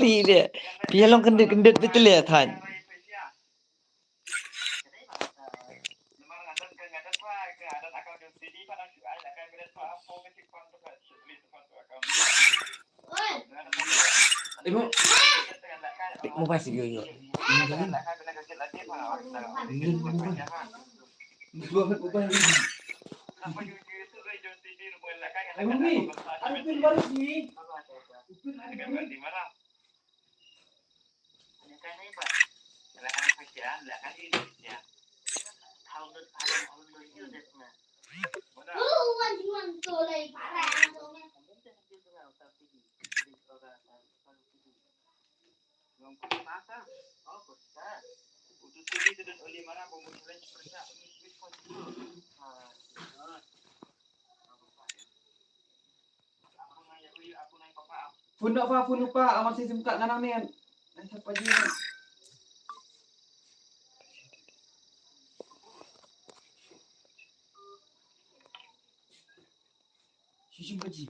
dia. Dia long kendit-kendit betul ya, Tan. Ibu, Mau pasti yo. Pun lupa amat si simka nganamin. Siapa dia? Sisi baji.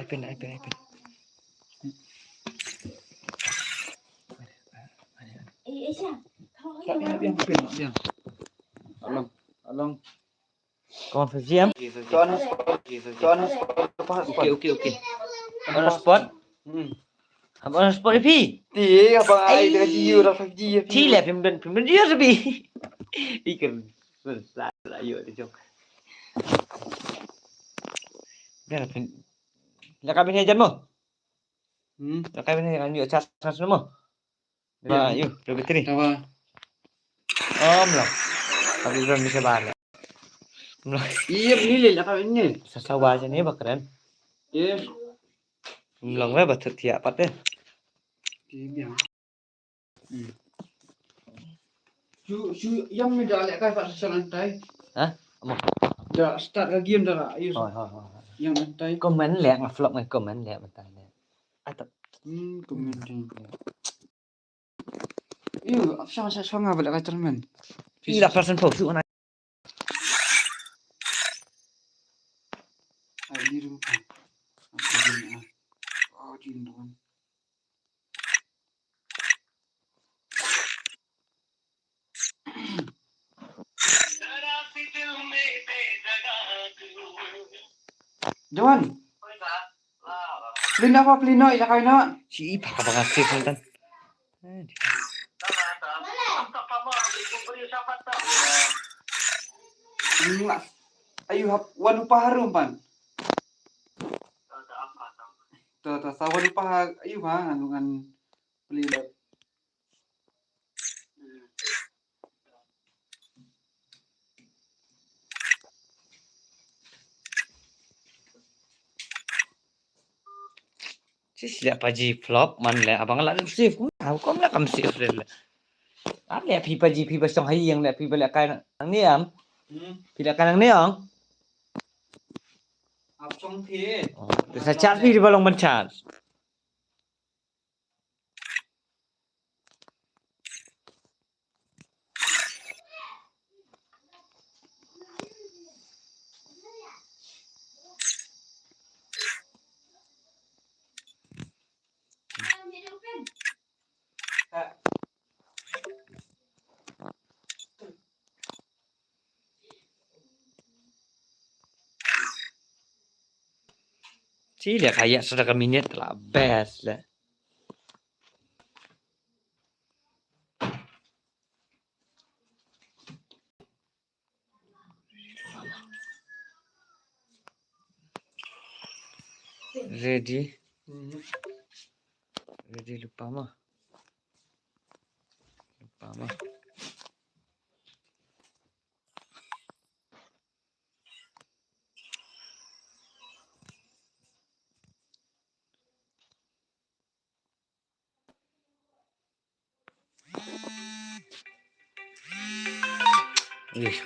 iPad. Yang. Along. Kawan Faziam. Tuan apa? Okey. On spot. On spotพี่ Abang ai dengan Gio dah 5G ที่แหละพิมพ์เยอะสิพี่ ikan lah yuk dia jom. Dah pin. Nak kami ni mo. Nak kami ni yuk charge mo. Ba yuk, do bateri. Apa? Lah. Tapi belum bisa balik. Iya beli lah kami ni. Sasawa aja ni bakaran. Iya. Belum lah batet tiap pat deh. Iya. Su yang ni dah lek kai pak lantai. Hah? Mo. Dah start lagi dah. Ayo. Yang lantai. Komen lek vlog ngai komen lek bentar lek. Atap. Komen dia. Iyo, sama saya songa balik kai termen. Ila persen fokus mana? Ai di rumah. Oh, di rumah. Johan. Pelino ila kai na. Si baka sip ntan. Ayo wan upah harum pan. Tuh sawan upah ayo mah andungan pelino. Siapa ji vlog man le abang la sip ku tahu kom la kam sip le. Le pi pa ji pi pa song hai yang le pi pa le kai nang ni am. Pi le kai nang ni ong. Ap song thi. Sa chat pi di balong ban chat. Si le kayak sudah minit lah best le. Ready lupa mah.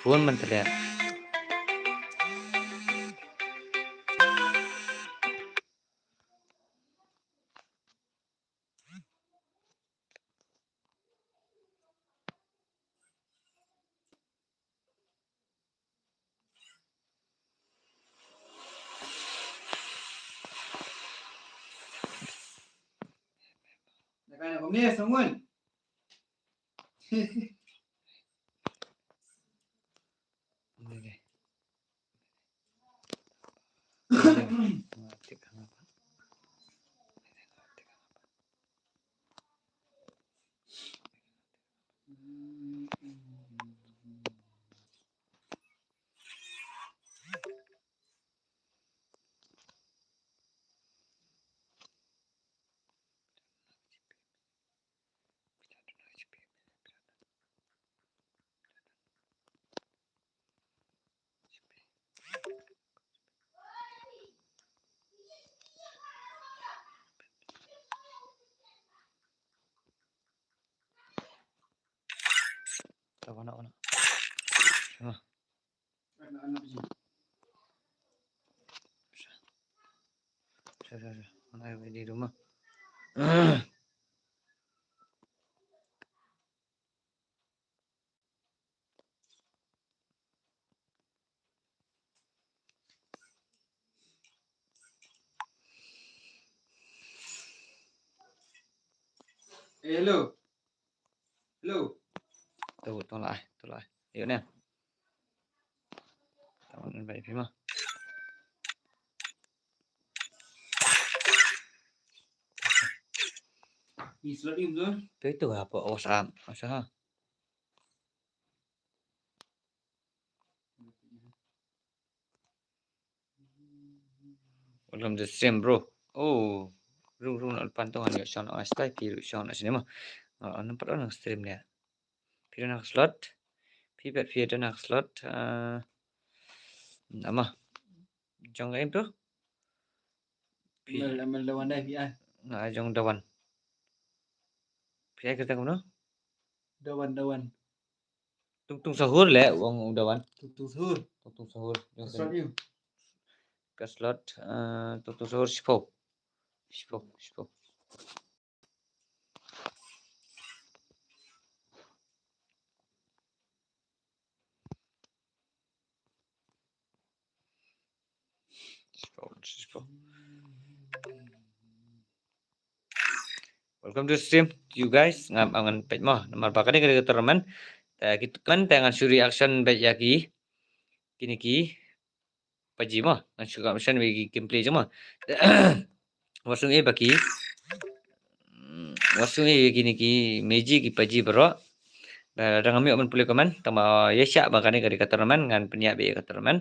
Phone man terlihat. Om ni sangun. Anak-anak. Anak-anak je. Saya. Mana di rumah. Hello. Hello. Tolak. Yuk ni. Taman baik Fima. Ni slot ni betul. Itu apa? Usaha. Welcome to stream, bro. Oh, room nak pantauan ya Sean Astai piru Sean sini mah. Nampak orang stream dia. Piru nak slot. Piru nak slot. Nama. Jong game tu. Amal lawan dah PI. Nak jong dawan. PI kita kemana? Dawan. Tung sahur le wong dawan. Tung sahur. Tung sahur. Slot ni. Ke slot tung sahur Shipok. Welcome to stream you guys. Ngam angan page mo. Nomor bakal ni kita teman. Kita kan tangan suri action page yaki. Kini paji mo. Ngan suka action bagi gameplay je mo. Wasung baki. Wasung kini meji ki paji bro. Dan kami akan boleh komen. Tama yesya bakal ni kita teman ngan penyiap bagi kita teman.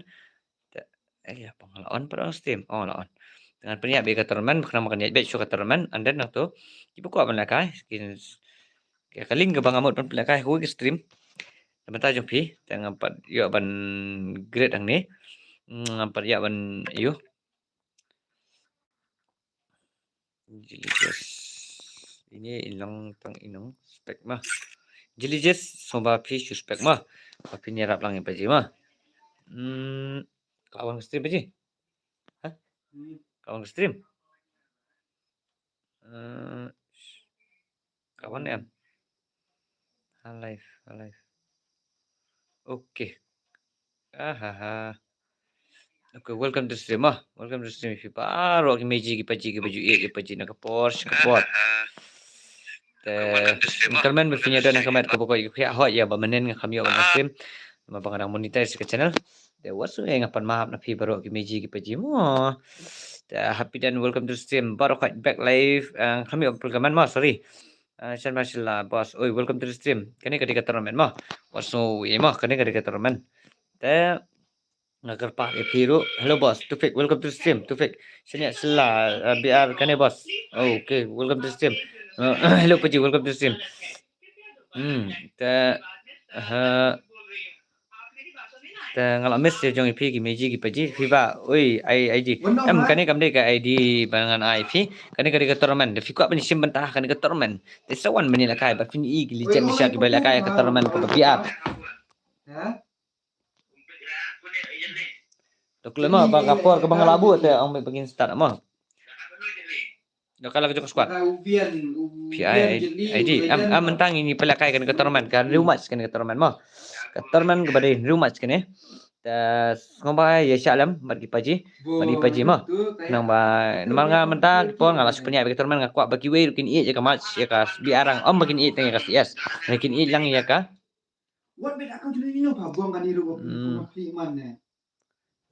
Ya pengalaman pada stream. Oh lawan. Dengan penyiap bagi keteruman, kena makan niat baik so keteruman, and then tu, ibu kuat melakai, kaling ke bang amut pun melakai, hui ke stream, sebentar jumpi, tengah empat, yuk ban grade ang ni, empat ya ban yuk, jelijes, ini ilang tang inung spek mah, jelijes soba pi spek mah, tapi ni rap lang yang paji mah, kawan stream paji, kawan stream. Kawan ya. Alive. Okay. Okay, welcome to stream ah. Welcome to stream. If baru ki meji ki paji nak Porsche kapot. Kalman berfinya dan kamat ke pokok ki hot ya ba menen kami on stream. Mabang monetize ke channel. There was ngapan maaf na baru ki meji ki paji mo. Happy dan welcome to stream. Baru back live. Kami pergaman mo, sorry. Shan mashallah boss. Oi, welcome to the stream. Kani ketika tournament mo. Waso mah kani ketika tournament. Agar pak Piru. Hello boss. Tufik, welcome to the stream. Tufik. Sini sila biar kani boss. Oh, okay, welcome to the stream. Hello Paji, welcome to the stream. Ngalam mes jong IP ki meji ki paji fiba oi ID kani kamde ka ID bangan IP kani ka tournament de fikwa bani sim bantah kani ka tournament de sawan bani la kai ba fin i ki lijen nisha ki bala kai ka tournament ka biar to klema ba kapor ka bangalabu te ang begin start mo do kala ka squad PI ID mentang ini pala kai ka tournament ka rumas kani ka tournament mo ka tournament ka bade rumas kani ngomba ya syalam mat gipaji mari paji mah nang ba namang nga menta pon ngala supnya begitu man ngakwa bagi we kin i ya ka mas ya ka biarang om bakin i teng ka yes kin i lang ya ka What beda kau jadi ini apa buang kan iru kopi man ne.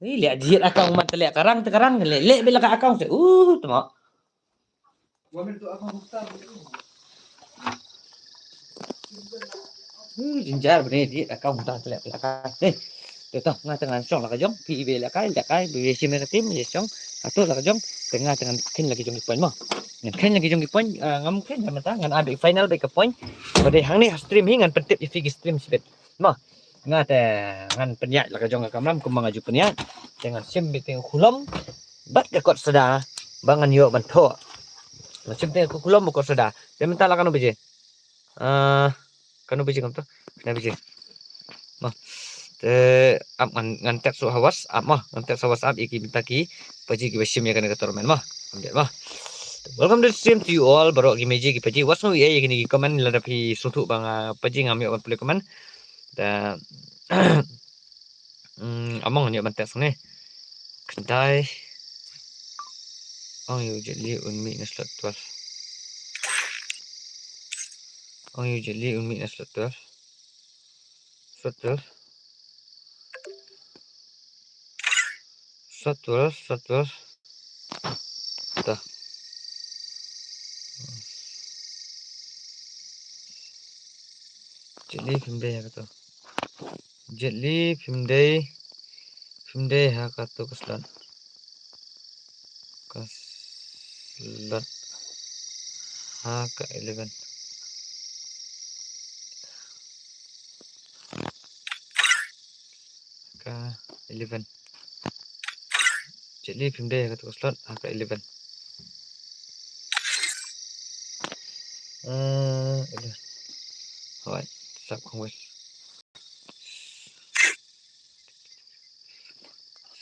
lihat jiat akang man tele karang le bela ka akang se temo Buang itu apa mukhtar. jinjar benih jiat akang muta tele ka Tuh, nga tengah song lah kajong, pi la kai, bi si mer tim ye song, atau lah kajong, tengah kin lagi jong poin mo. Ngan kin lagi jong poin, ngam kin sama ta, ngan abi final be ke poin. Pada hang ni stream hingan pentip i figi stream sibet. Mo. Nga te ngan penyak lah kajong kamram kum mangaju penyak. Dengan sim bi teng khulom, bat ke kot seda, bangan yo ban tho. Sim teng khulom ko seda. Dem ta lah kanu beje. Kanu beje kam to. Kena beje. Mo. Ap ngantek so hawas ap mah ngantek hawas ap iki bintaki paji ki besim ya kan kator men mah ambil mah welcome to the stream to you all baro ki meji ki paji wasno ye ki comment la dapi sutu bang paji ngam yo boleh comment da among yo bantek sone kendai oh yo jeli unmi naslot 12 oh yo jeli unmi naslot 12 Satu, dah. Jadi film day kata. Jadi film day ha kata keslan. Ha ke 11. Ke 11. Jadi film day kata keslan ha ke 11. Ini. Alright, stop kongwes.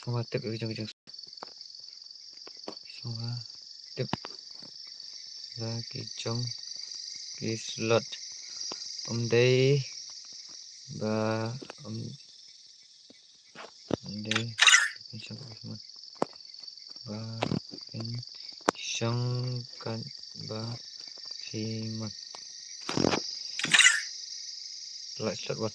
Semua tip ujung-ujung. Semua tip lagi jong di slot. Day ba day isang semua ba isang kan ba siman. Slot 1.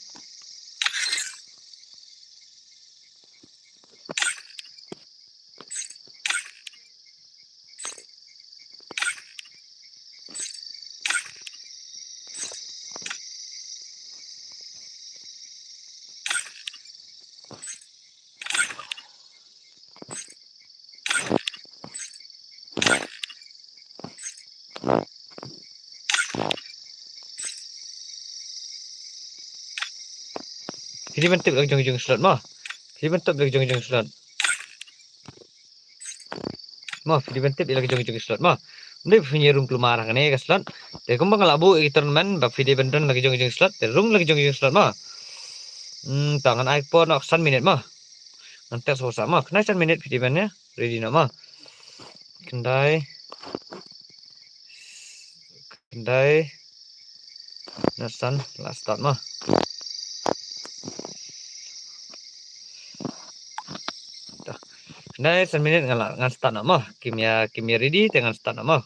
Jadi bentuk lagi ujung-ujung slot mah. Jadi bentuk lagi ujung-ujung slot. Mah, jadi bentuk lagi ujung-ujung slot mah. Ini punya room keluar kan ya slot. Jadi kumbang labu tournament, bab video bentuk lagi ujung-ujung slot. Jadi room lagi ujung-ujung slot mah. Tangan iPhone nak 1 minit mah. Nanti selesai mah. Kena 1 minit video bennya. Ready nak mah. Kendai. Nasan last start mah. Nah, 1 minit ngan start nak mah. Kimia ready dengan start nak mah.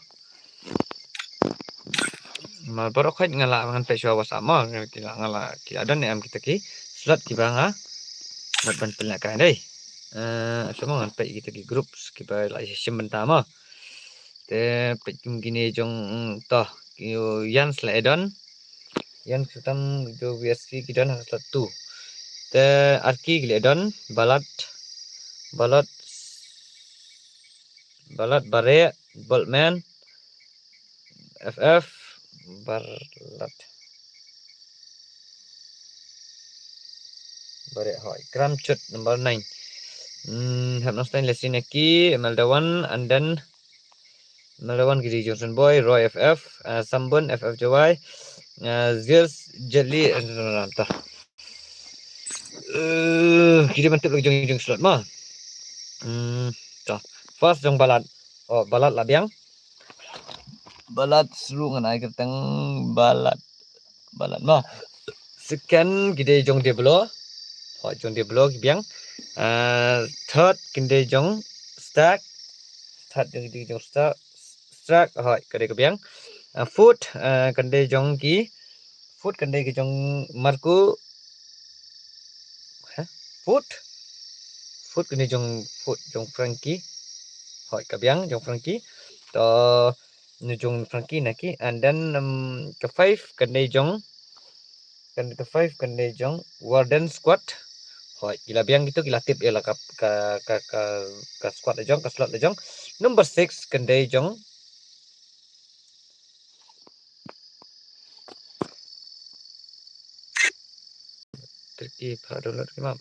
Mal baru kait ngalak ngan peswa WhatsApp mah. Kila ngalak ki ada ni am kita ki slot ki banga. Mat ban pelak deh. Semua ngan pe kita ki grup kita lagi session bentar mah. Te pe gini jong toh yan sledon. Yan sutam jo VSC kita nak slot tu. Te arki gledon balat bare boltman FF balat bare hoy gram chut number 9 have not staying lesson aquí Meldawan and then Meldawan Giri Johnson Boy Roy FF Sambun FFJY Zils Jelly entah kita bentuk lagi jong slot mah first jong balat balat labiang balat seru ngan air keteng balat mah sekian gede jong dia belo họ chọn địa blog biang third kinde jong stack third kinde jong stack họ cái đấy cái biang food kinde jong ki food kinde ki jong marku food food kinde jong Frankie họ cái biang jong Frankie to jong Frankie naki and then ke five kinde jong ke five kinde jong warden squad Hoi, gila biang gitu gila tip ya ka squad lejong ka slot lejong. Number 6 kendai jong. Tricky para download ke mam.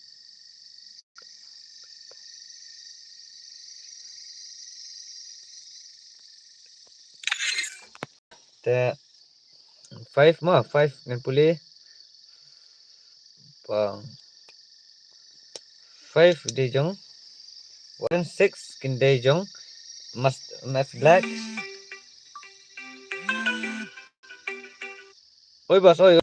Te 5 mah 5 ngan pulih. Bang. 5 de jong. 1 6 kendai jong. Must black. Oi bos, oi.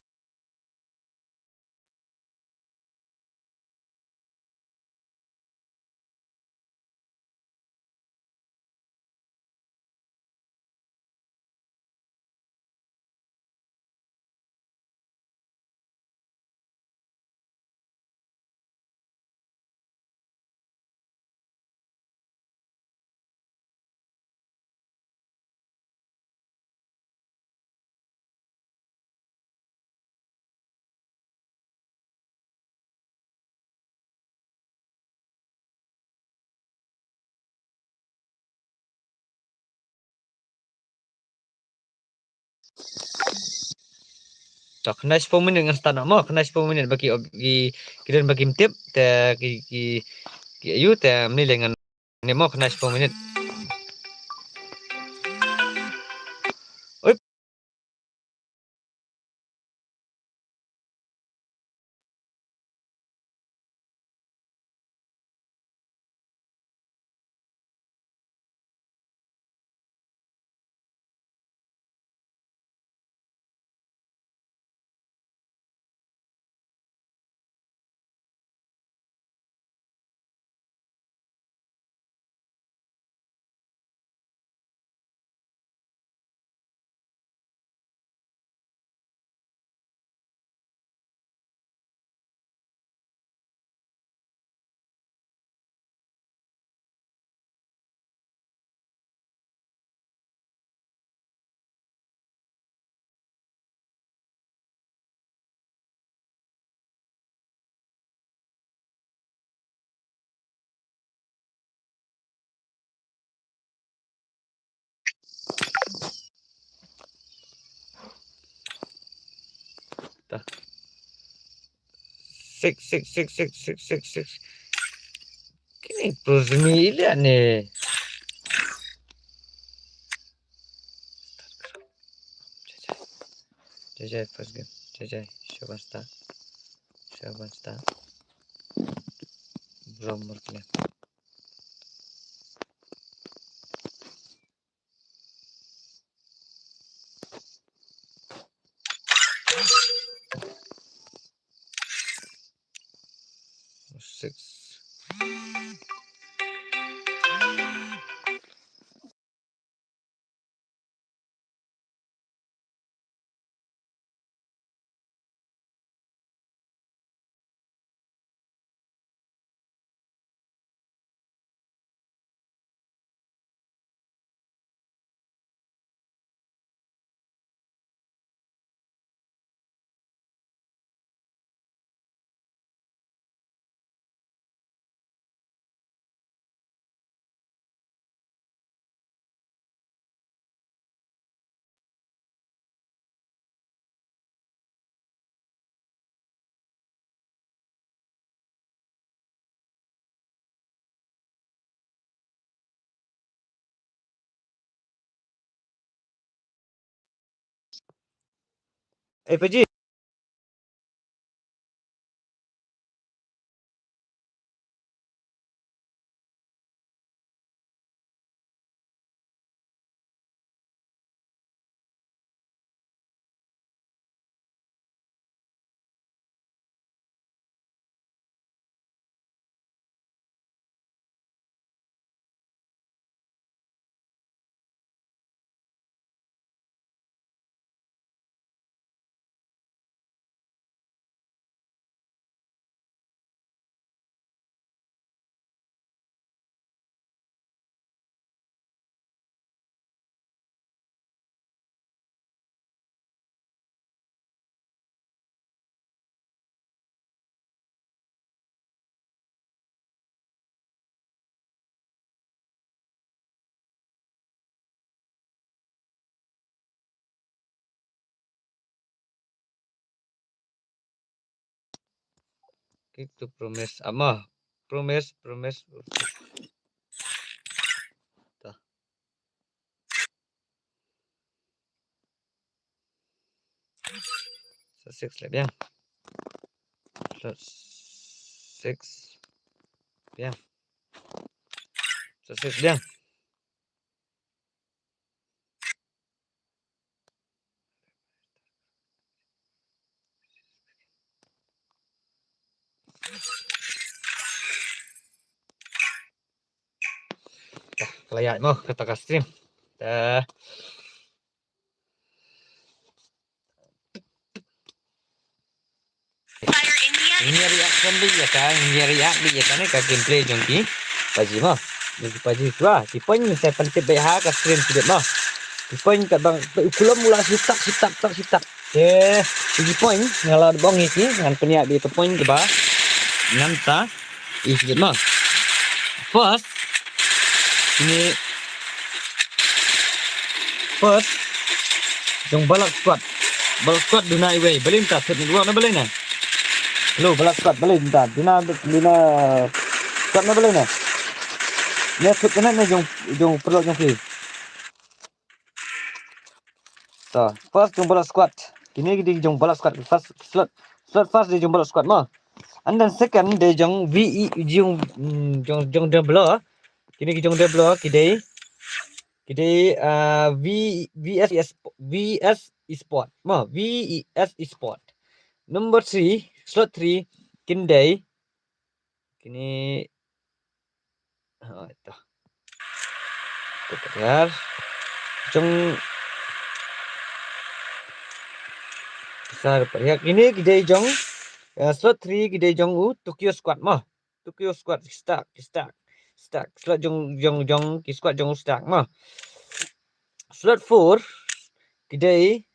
Tak kena 10 minit dengan start mah, kena 10 minit bagi kirim bagi tip te ki ayu te ni dengan ni mau kena 10 minit. Oi, dah. 6 Kini prosmi lihat ni. Jajai first game. Jajai Shaban start. Brom Murkle. Six. Paji. Kick to promise. Ama. Promise. Tah. So 6 lah bien. Slot 6. Bien. So 6 bien. Dah, kelayak mo kata ka stream. Dah. Ini reaction dia kan, ini react dia kan ka gameplay jongki. Paji mo. Jadi paji tua, di point saya pentip baik ha ka stream sedep mo. Di point kat bang ukulum mula sitak. Okay, di point ngala bong iki ngan peniak di point ke ba. Nanta sedep mo. First jong balak squad. Balak squad duna iwe, belin ta set dua na belin na. Hello, balak squad belin ta. Dina squad na belin na. Ni set na jong perlu jong ki. So, first jong balak squad. Kini di jong balak squad first slot first di jong balak squad mo. And then second di jong VE jong double. Kini jong double kidai VS Esport. Ma VES Esport. Number 3, slot 3 kindai kini ito. Tukar. Jong besar perhak ini kidai jong slot 3 kidai jong Tokyo Squad mah. Tokyo Squad stack. Slot jong ki squad jong stack mah. Slot 4 kidai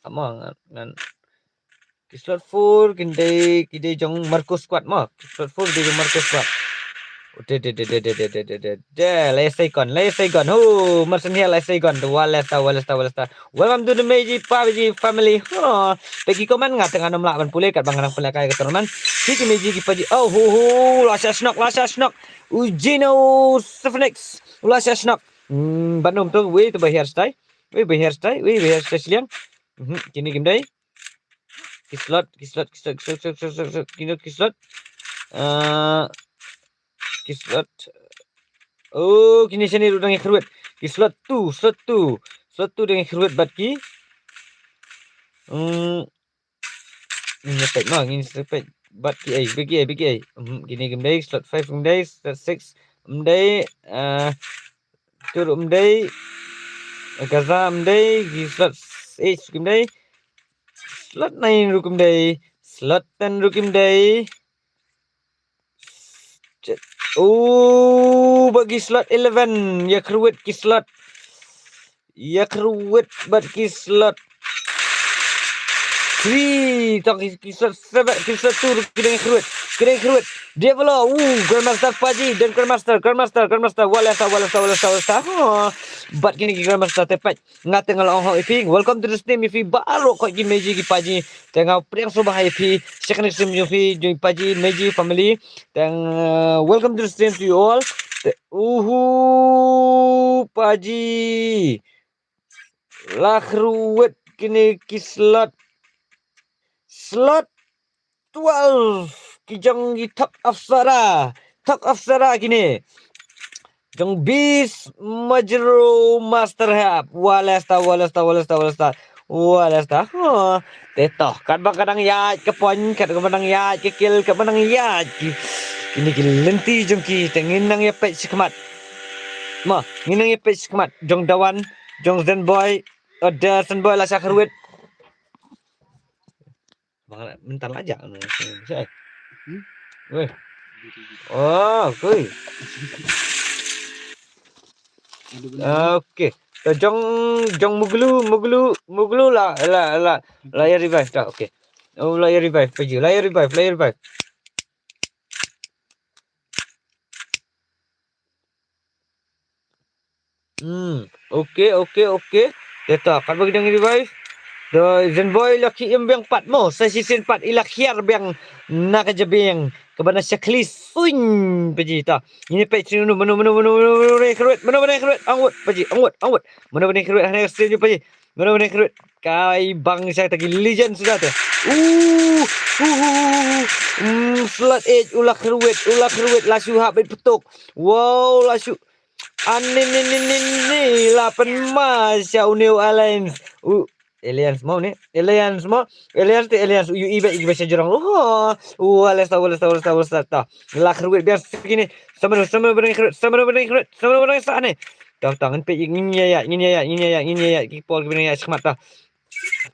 ama ngan ki slot 4 kidai jong Marco Squad mah. Slot 4 kidai jong Marco Squad. Let's say gun. Oh, mersen here, let's say gun. Walesta. Welcome to the Meiji PUBG family. Oh, pergi komen ngat tengah 68 pulih kat bangarang pelakai keturunan. Siki Meiji PUBG. Oh, Lasha Snock. Ujino Stefanix. Lasha Snock. Bandung tu, we tu bahir stay. We bahir stay seliang. Kini game day. Kislot. Kini kislot. Kislot. Oh, kini sini udang yang keruat. Ki slot tu dengan keruat bat ki. Ini sepet mah, ini sepet bat ki bagi ai. Kini gemdai slot 5 gemdai, slot 6 gemdai, turut gemdai, gaza gemdai, ki slot 8 gemdai, slot 9 ru gemdai, slot 10 ru gemdai. Oh, bagi slot 11 ya keruat ki slot. Ya keruat bat ki slot 3 tak ki slot 7 ki slot 2 kena keruat. Dia pula Grandmaster Paji dan Grandmaster walasa. Bat kini Grandmaster tepat ngate ngalong ho ipi. Welcome to the stream ipi baru kau gi Meiji gi Paji tengah priang subah ipi second stream ipi join Paji Meiji family dan welcome to the stream to you all. Paji lah keruat kini ki slot 12 kijang di top Afsara kini jong bis Majro Master Hub walasta tetoh kan kadang ya ke poin kadang ya ke kill kadang ya kini lenti jong ki tenginang ya pet sikmat mah nginang ya pet sikmat jong dawan jong Zenboy ada Zenboy lah sakruit bentar aja saya. Weh. Oh, kuy. Okey. Jong muglu lah layar revive dah. Okey. Oh, layar revive pergi. Layar revive. Okey. Data kat bagi dengan revive. Rồi dân boy là khi em biang pat mo sa season pat ila khiar biang nakajabing kabana sa klis fun pajita ini pe sinu mano kruet angut paji angut mano kruet hanya seju paji mano kruet kai bang saya tagi legend sudah tu slot edge ulah kruet lasu habis petuk wow lasu ni lapan mas ya New Alliance Alliance mau ni Alliance UI baik bahasa Jurang wales ta lah keruit biar segini sama benar sana tahu tangan pe ini ya kipol kibena ya semat ta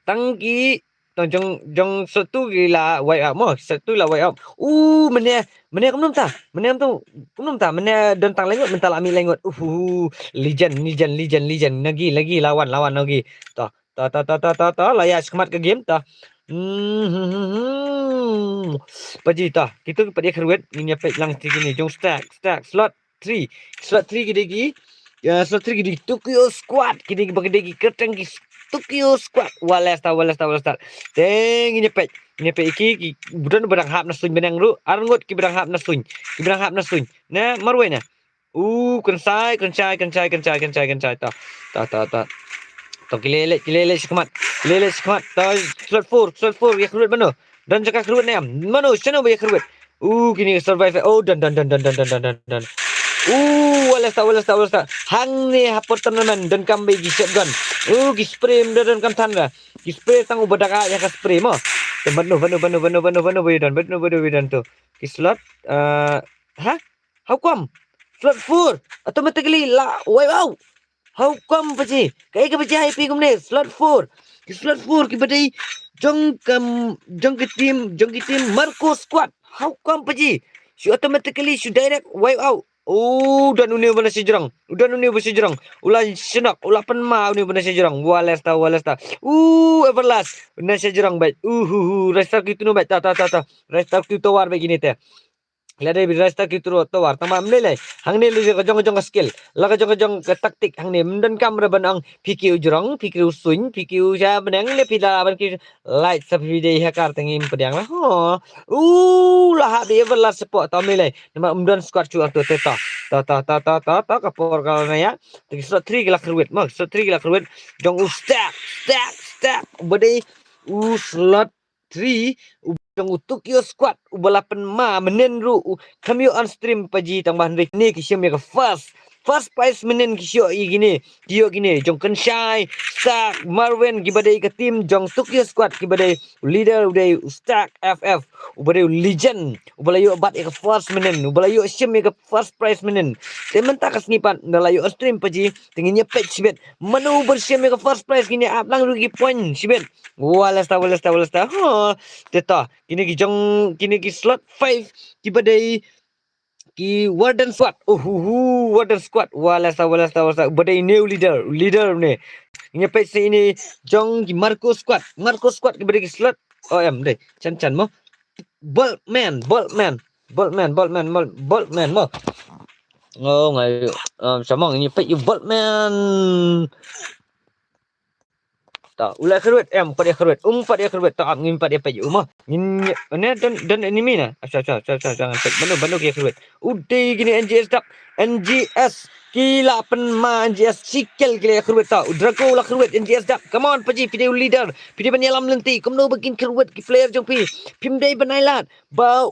tangki jong satu gila white up mo satu lah white up mana kumnum ta mana dentang lengot mental ami lengot legend lagi lawan lagi ta layak semat ke game ta paji ta kita pada keruat ini apa lang tigini jong stack slot 3 gede ya slot 3 gede Tokyo squad gede bagede keteng Tokyo squad wales ta teng ini pe iki budan berang hap nasun benang ru arngot ki berang hap nasun na marwe na kencai ta to kilele sekemat ta slot 4 ya keruat mano dan jaka keruat nem mano chano ya keruat kini survive dan wales ta hang ni hapot tenaman dan kambe gi shotgun gi spray dan kam tanda gi spray tang ubadaka ya ka spray mo banu dan tu gi slot how come slot 4 automatically la wow how come paji kai ka paji IP kumne slot 4 ki badai jong ke team Marco squad how come paji she automatically should direct wipe out dan udah bana sejerang ulah senak ulah penma udah bana sejerang wales ta everlast bana sejerang baik restart gitu no baik ta restart gitu war begini teh Lada birasta kitro tawar tamam nilai hangne lu jong skill laga jong taktik hangne mden kamera banang PQ jurang PQ swing PQ ja benang le pila ban ki light sab video hakar tengim pedang lah lah di everlast support tam nilai nama mden squad chu akto teta ta kapor kalna ya slot 3 gila kruet mak slot 3 gila kruet jong stack bade slot 3 jong Tokyo squad ubalapan menenru kami on stream paji tambah ni kisah mereka first prize menen kisah gini jong Kenshai Stack Marwen gibadai ke tim jong Tokyo squad gibadai leader udai Stack FF ubadai legend ubalayu bat ke first menen ubalayu sim ke first prize menen temen tak kasnipan dalayu on stream paji tinginnya patch bet manu bersim ke first prize gini up lang rugi point sibet wales ta teta kini ki slot 5 ki badai ki warden squad warden squad wales ta badai new leader ne ini page ini jong ki Marco squad ki badai ki slot deh chan mo boltman mo ngai sama ini page boltman ta ulai keruat pada keruat ta ngin pada pe umah ngin ne dan anime na jangan banu ke keruat udai gini NGS kila penma NGS sikil kila keruat ta drago la keruat NGS dak come on paji video leader video penyalam lenti komno begin keruat ki player jong pi pimdai banailat ba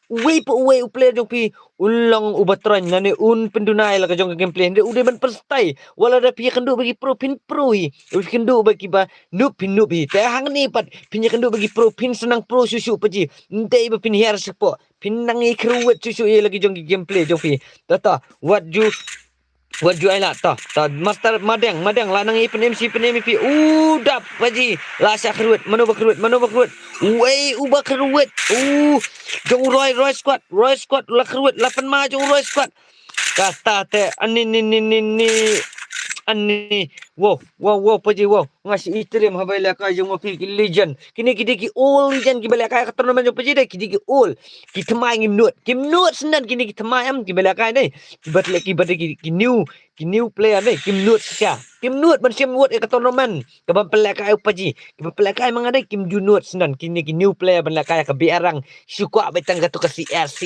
way player jong pi ulang ubatran nane pendunai la jong gameplay hande udah ban perstai wala da pi kendu bagi pro hi kendu bagi ba noob hi te hang ni pat pinya kendu bagi pro senang pro susu paji ndai ba pin hier sepo pinang i kruwet susu lagi jong gameplay jong pi tata what you ailat ta master madang lanang i pen MC dap paji lasa kruwet mano ba kruwet way uba kruwet jong Roy squad la kruwet 8 ma jong Roy squad kata te ani Wow paji wow. Ngasih istrim habailah kaya jeng mapi legend. Kini ki all legend ki balik kaya keturungan jeng paji deh ki all. Ki temai Kim Nuot senan kini ki temai am ki balik kaya deh. Ki bat ki new player deh Kim Nuot sia. Kim Nuot macam Nuot keturungan. Keban balik kaya paji. Keban balik kaya mang ada Kim Nuot senan kini ki new player balik kaya ke biarang. Suka betang gatu ke CS.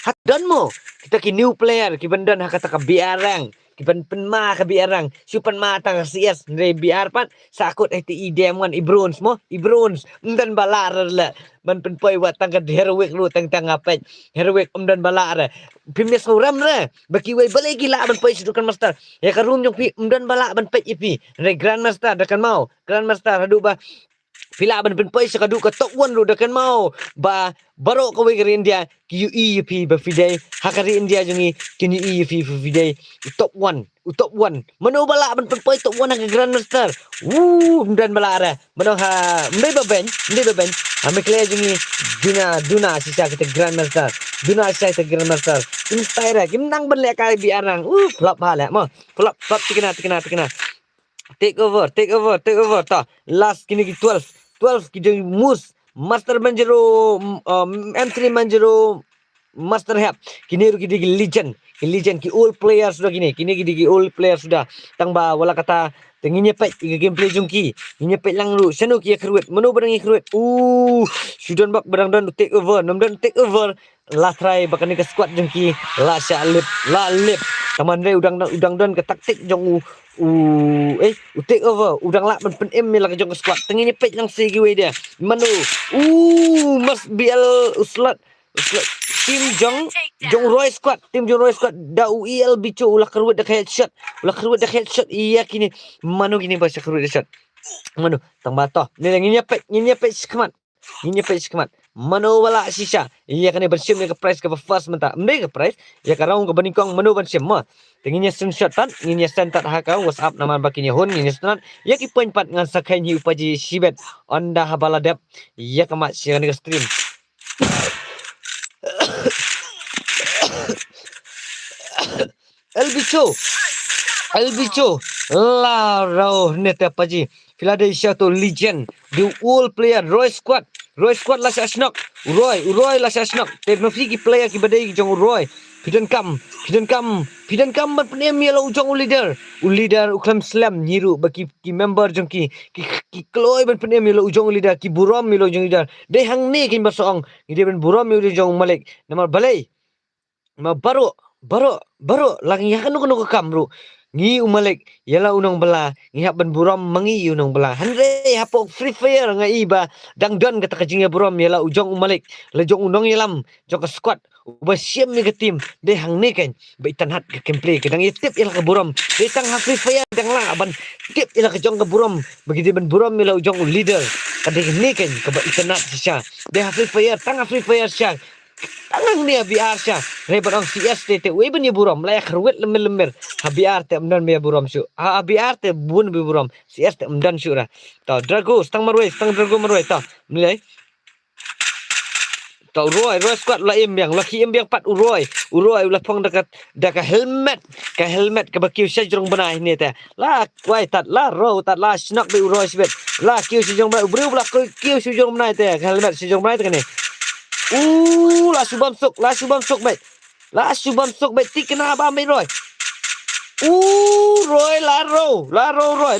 Hadan mo. Kita ki new player ki bandan kata ke biarang. Kipan penma ke biarang. Supan matang CS dari biar pan sakut hti demon ibrons mo. Ibrons dan balar la. Man penpoi wat tangkat heroic lu tang apet. Heroic dan balar. Pimis suram ra. Baki wei balik gila ban poi sudukan master. Ya karum jong pi dan balak ban pet ipi. Dari grandmaster dakan mau. Grandmaster hadu ba Pila ban penpoi sakadu ka top 1 ru dakan mau ba baro ka we India QE pi ba fidai hakari India jungi kini e pi fidai top 1 mano bala ban penpoi top 1 ka grandmaster dan bala ara mano ha mbe ba ben ame kle jungi duna sisa kita grandmaster inspire kim nang ban le ka bi arang flop hala mo flop tikena take over ta last kini ki 12 ki jeng mus master manjero M3 manjero master help kini ru ki legend ki all players sudah kini ki all players sudah tang ba wala kata tenginya pet gameplay jungki inya pet lang lu sanu ki khruet mano barang khruet sudan bak barang dan take over la try bakani ke squad jungki la lip taman re udang dan ke taktik jong take over udang la pen em la jong squad tenginya pet lang segi we dia mano mas BL uslat tim jong Roy squad da UEL bicho ulah keruat dak headshot iya kini mano kini bahasa keruat headshot mano tang bato ni nginya pet skmat mano wala sisa iya kani bersim ke price ke first menta mbe ke price ya karang ke banikong mano bersim ma tenginya screenshot tan nginya sentat haka WhatsApp nama bakinya hon nginya stan ya ki point pat ngan sakhen hi upaji sibet onda habala dep ya kamat sian ke stream El bicho la rau nete paji Philadelphia to legend the all player Roy squad la sasnok Roy la sasnok teknologi player ki badai jong Roy pidan kam ban pnem yelo ujong leader uklam slam nyiru baki ki member jong ki kloy ban pnem yelo ujong leader ki buram yelo jong leader de hang ne kin basong ide ban buram yelo jong malik namar balai ma baro lagi yakan no kamru ngi umalek yala unang bala ngi haban buram mangi unang bala hanre hapok free fire ngai ba dangdon kata kajingnya buram yala ujong umalek lejong unang yalam jong squad uba siam ni ke tim de hang ne kan ba itanhat ke gameplay kadang tip yala ke buram de tang free fire dang la ban tip yala ke jong ke buram begitu ban buram yala ujong leader kadang ne kan ke ba itanhat sisa de free fire tang free fire sya tangang ni biar sya rebat ang CS tete we ben buram la khruet lemel ha biar te amdan me buram su ha biar te bun be buram CS te amdan su ra ta drago stang drago marwai ta nilai ta roy squad la embiang pat uroy la phong dekat helmet ka bakiu sya jong bana ni te la wai tat la ro tat la snak be uroy sibet la kiu si jong bana ubru la kiu si jong bana te helmet si jong bana te ni la subam sok bet. La subam sok bet tik kena ba mai Roy. Roy la ro Roy.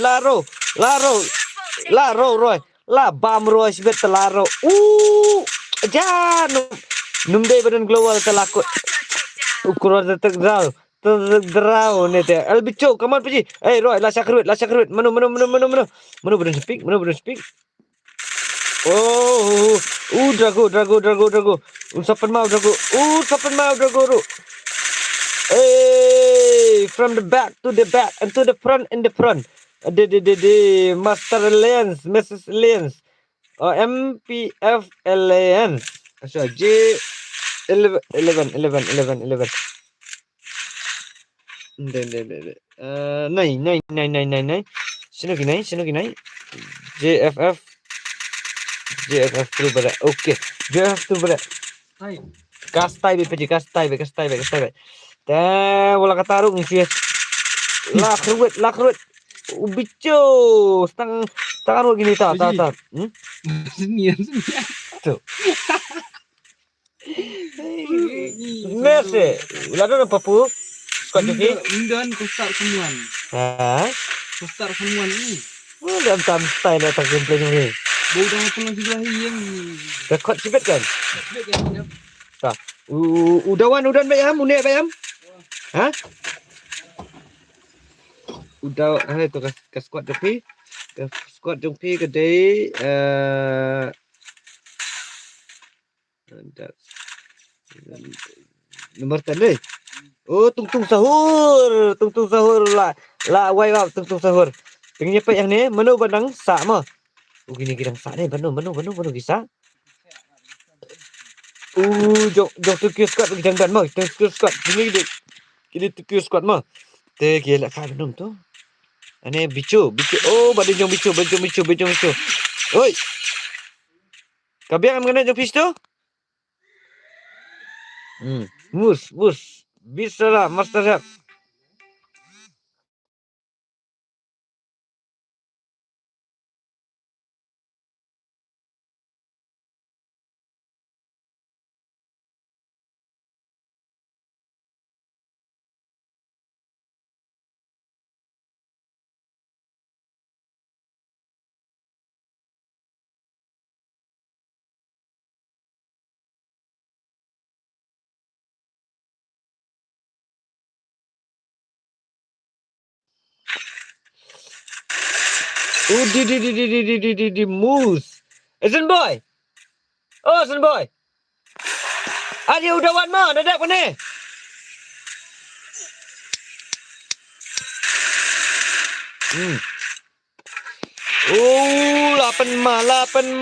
La bam Roy bet la ro. Num dei badan global telakut. Ukuran terdraw nete. El bicho kaman pergi. Roy la sakrut. Mano badan speak. Drago. Usapan mau Drago ru. From the back to the back and to the front in the front. Master Alliance, Mrs. Alliance. MPF Alliance. Asal J 11. Nai. Sino kinai. JFF tu berat. Okey. JFF tu berat. Hai. Kastai be. Ta wala kataru ngisi. Lah kerut. Bicu. Setang ro gini ta. Senian senian. Tu. Nese. Lalu apa pu? Squad joki. Undan ku start semuan. Ha? Ku start semuan ni. Dalam time style atau gameplay ni. Bau dah pulang juga yang. Rekod sibet kan? Baik ya. Tak. Udawan bayam, unik bayam. Ha? Udah itu ke squad joki. Ke squad joki kedai nomor 10 Oh, tung sahur. Tung sahur lah wai wow tung sahur. Tengnya pe yang ni menu bandang sak mah. Gini gidang sak ni menu bisa. Jok tu kios squad gidang ban mah. Kios squad gini tu kios squad mah. Te gila ka benum tu. Ane bicu. Oh, badin jong bicu. Oi. Kabiang mengenai jong fish tu? Mus. Bisa lah, master chef. Di mus. Esen boy. Oh, Esen boy. Ada udawan mah, dadak ko ni. Oh, 8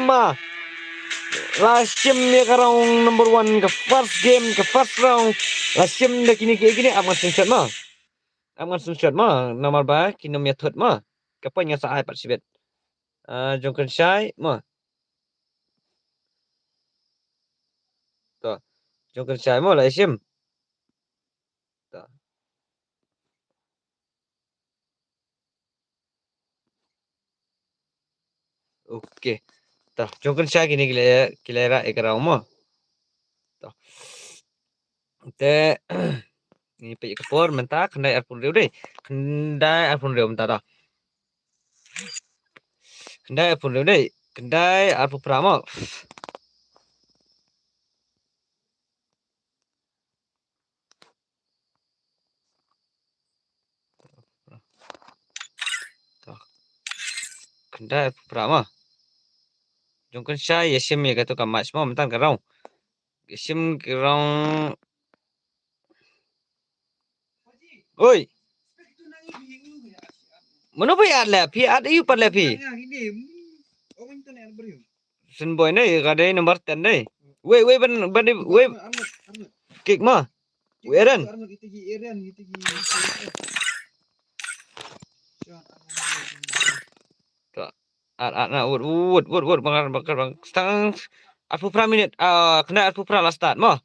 ma. Last game ni karang number 1 ke first game ke first round. Last game dah kini aman sunshot mah. Normal ba kini method mah. Kapan yang saai participate. Jongkan syai mah. Tu. Jongkan syai mah lah sim. Tu. Okey. Tah, jongkan syai kini kilera ekarang mah. Tu. Te ni pe kapor mentak kendai arpun riu deh. Kendai arpun riu mentak dah. Kendai arpun riu deh. Kendai arpun prama. Kendai arpun prama. Jongkan syai yesim ya katu kam match mah mentak karang. Yesim karang. Oi. Mana pi ad lah? Pi ad iu pad lah pi. Sen boy ni kadai nomor 10 ni. Wei kick mah. Eren. Ad na wood bakar bang. Setang 40 minit. Kena 40 last start mah.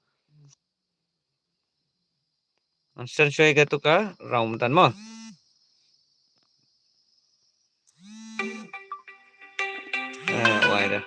Sen syai katu ka round tan mah. Why dah.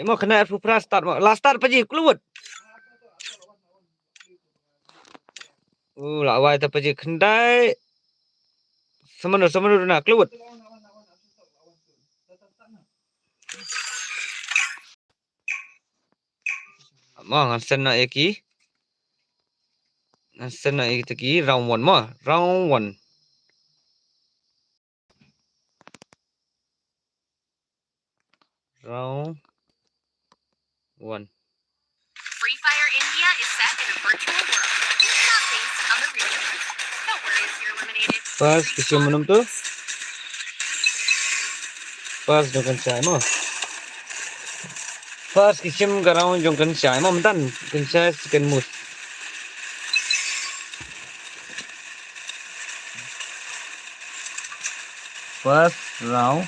Mau kena Fupra start mau. Last start Paji keluar. Lawai ta Paji kendai. Semanu na keluar. Mau ngansen na eki. Ngansen na eki teki round 1 mau. Round 1. Round 1. Free Fire India is set in a virtual world. It's not based on the real world. Don't worry if you're eliminated. Pas kisah menum tu. Pas jongkan cai mau. Pas kisah garang jongkan cai mau mentan. Kencai second move. First round.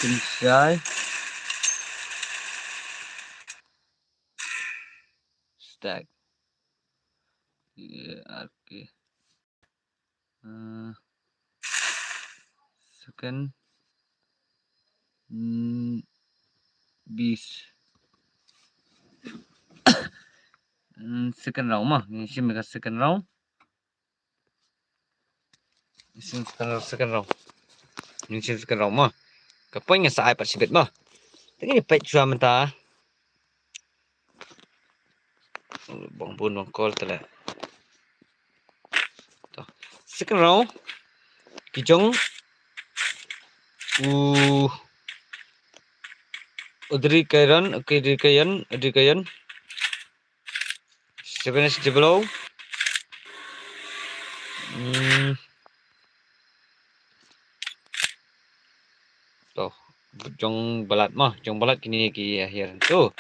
Kencai. Stack. Okay. Second. Beast. Second round mah. Ini mereka second round. Ini second round. Ini second round mah. Kapan yang saya participate mah? Tapi ni pet cuma mentah. Bang pun bang call telah. Second round. Kijong. Udri kayan. Sebenarnya sebelum. Jong balat kini ki akhir tu.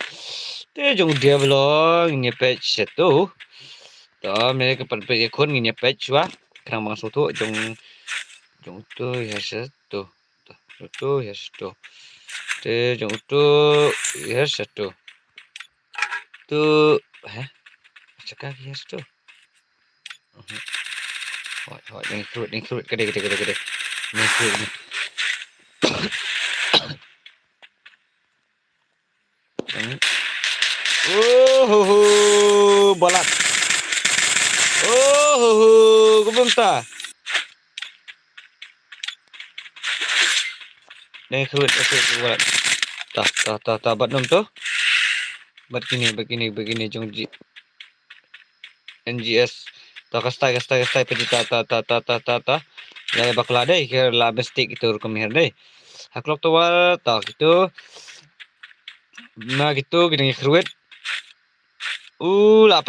Te jong dia belong ini patch tu. Mereka pergi kon ini patch wah. Kerang bang soto jong tu ya satu. Tu ya satu. Te jong tu ya satu. Tu cakap ya satu. Hot ni fruit gede. Ni fruit ni. Balat. Kebentar. Ni fruit balat. Tak bat nom tu. Bat begini jong NGS. Tak kastai pergi ta. Lai bakla deh, kira la bestik itu rekomir deh. Haklok tu war tak gitu. Nah gitu gini fruit. 8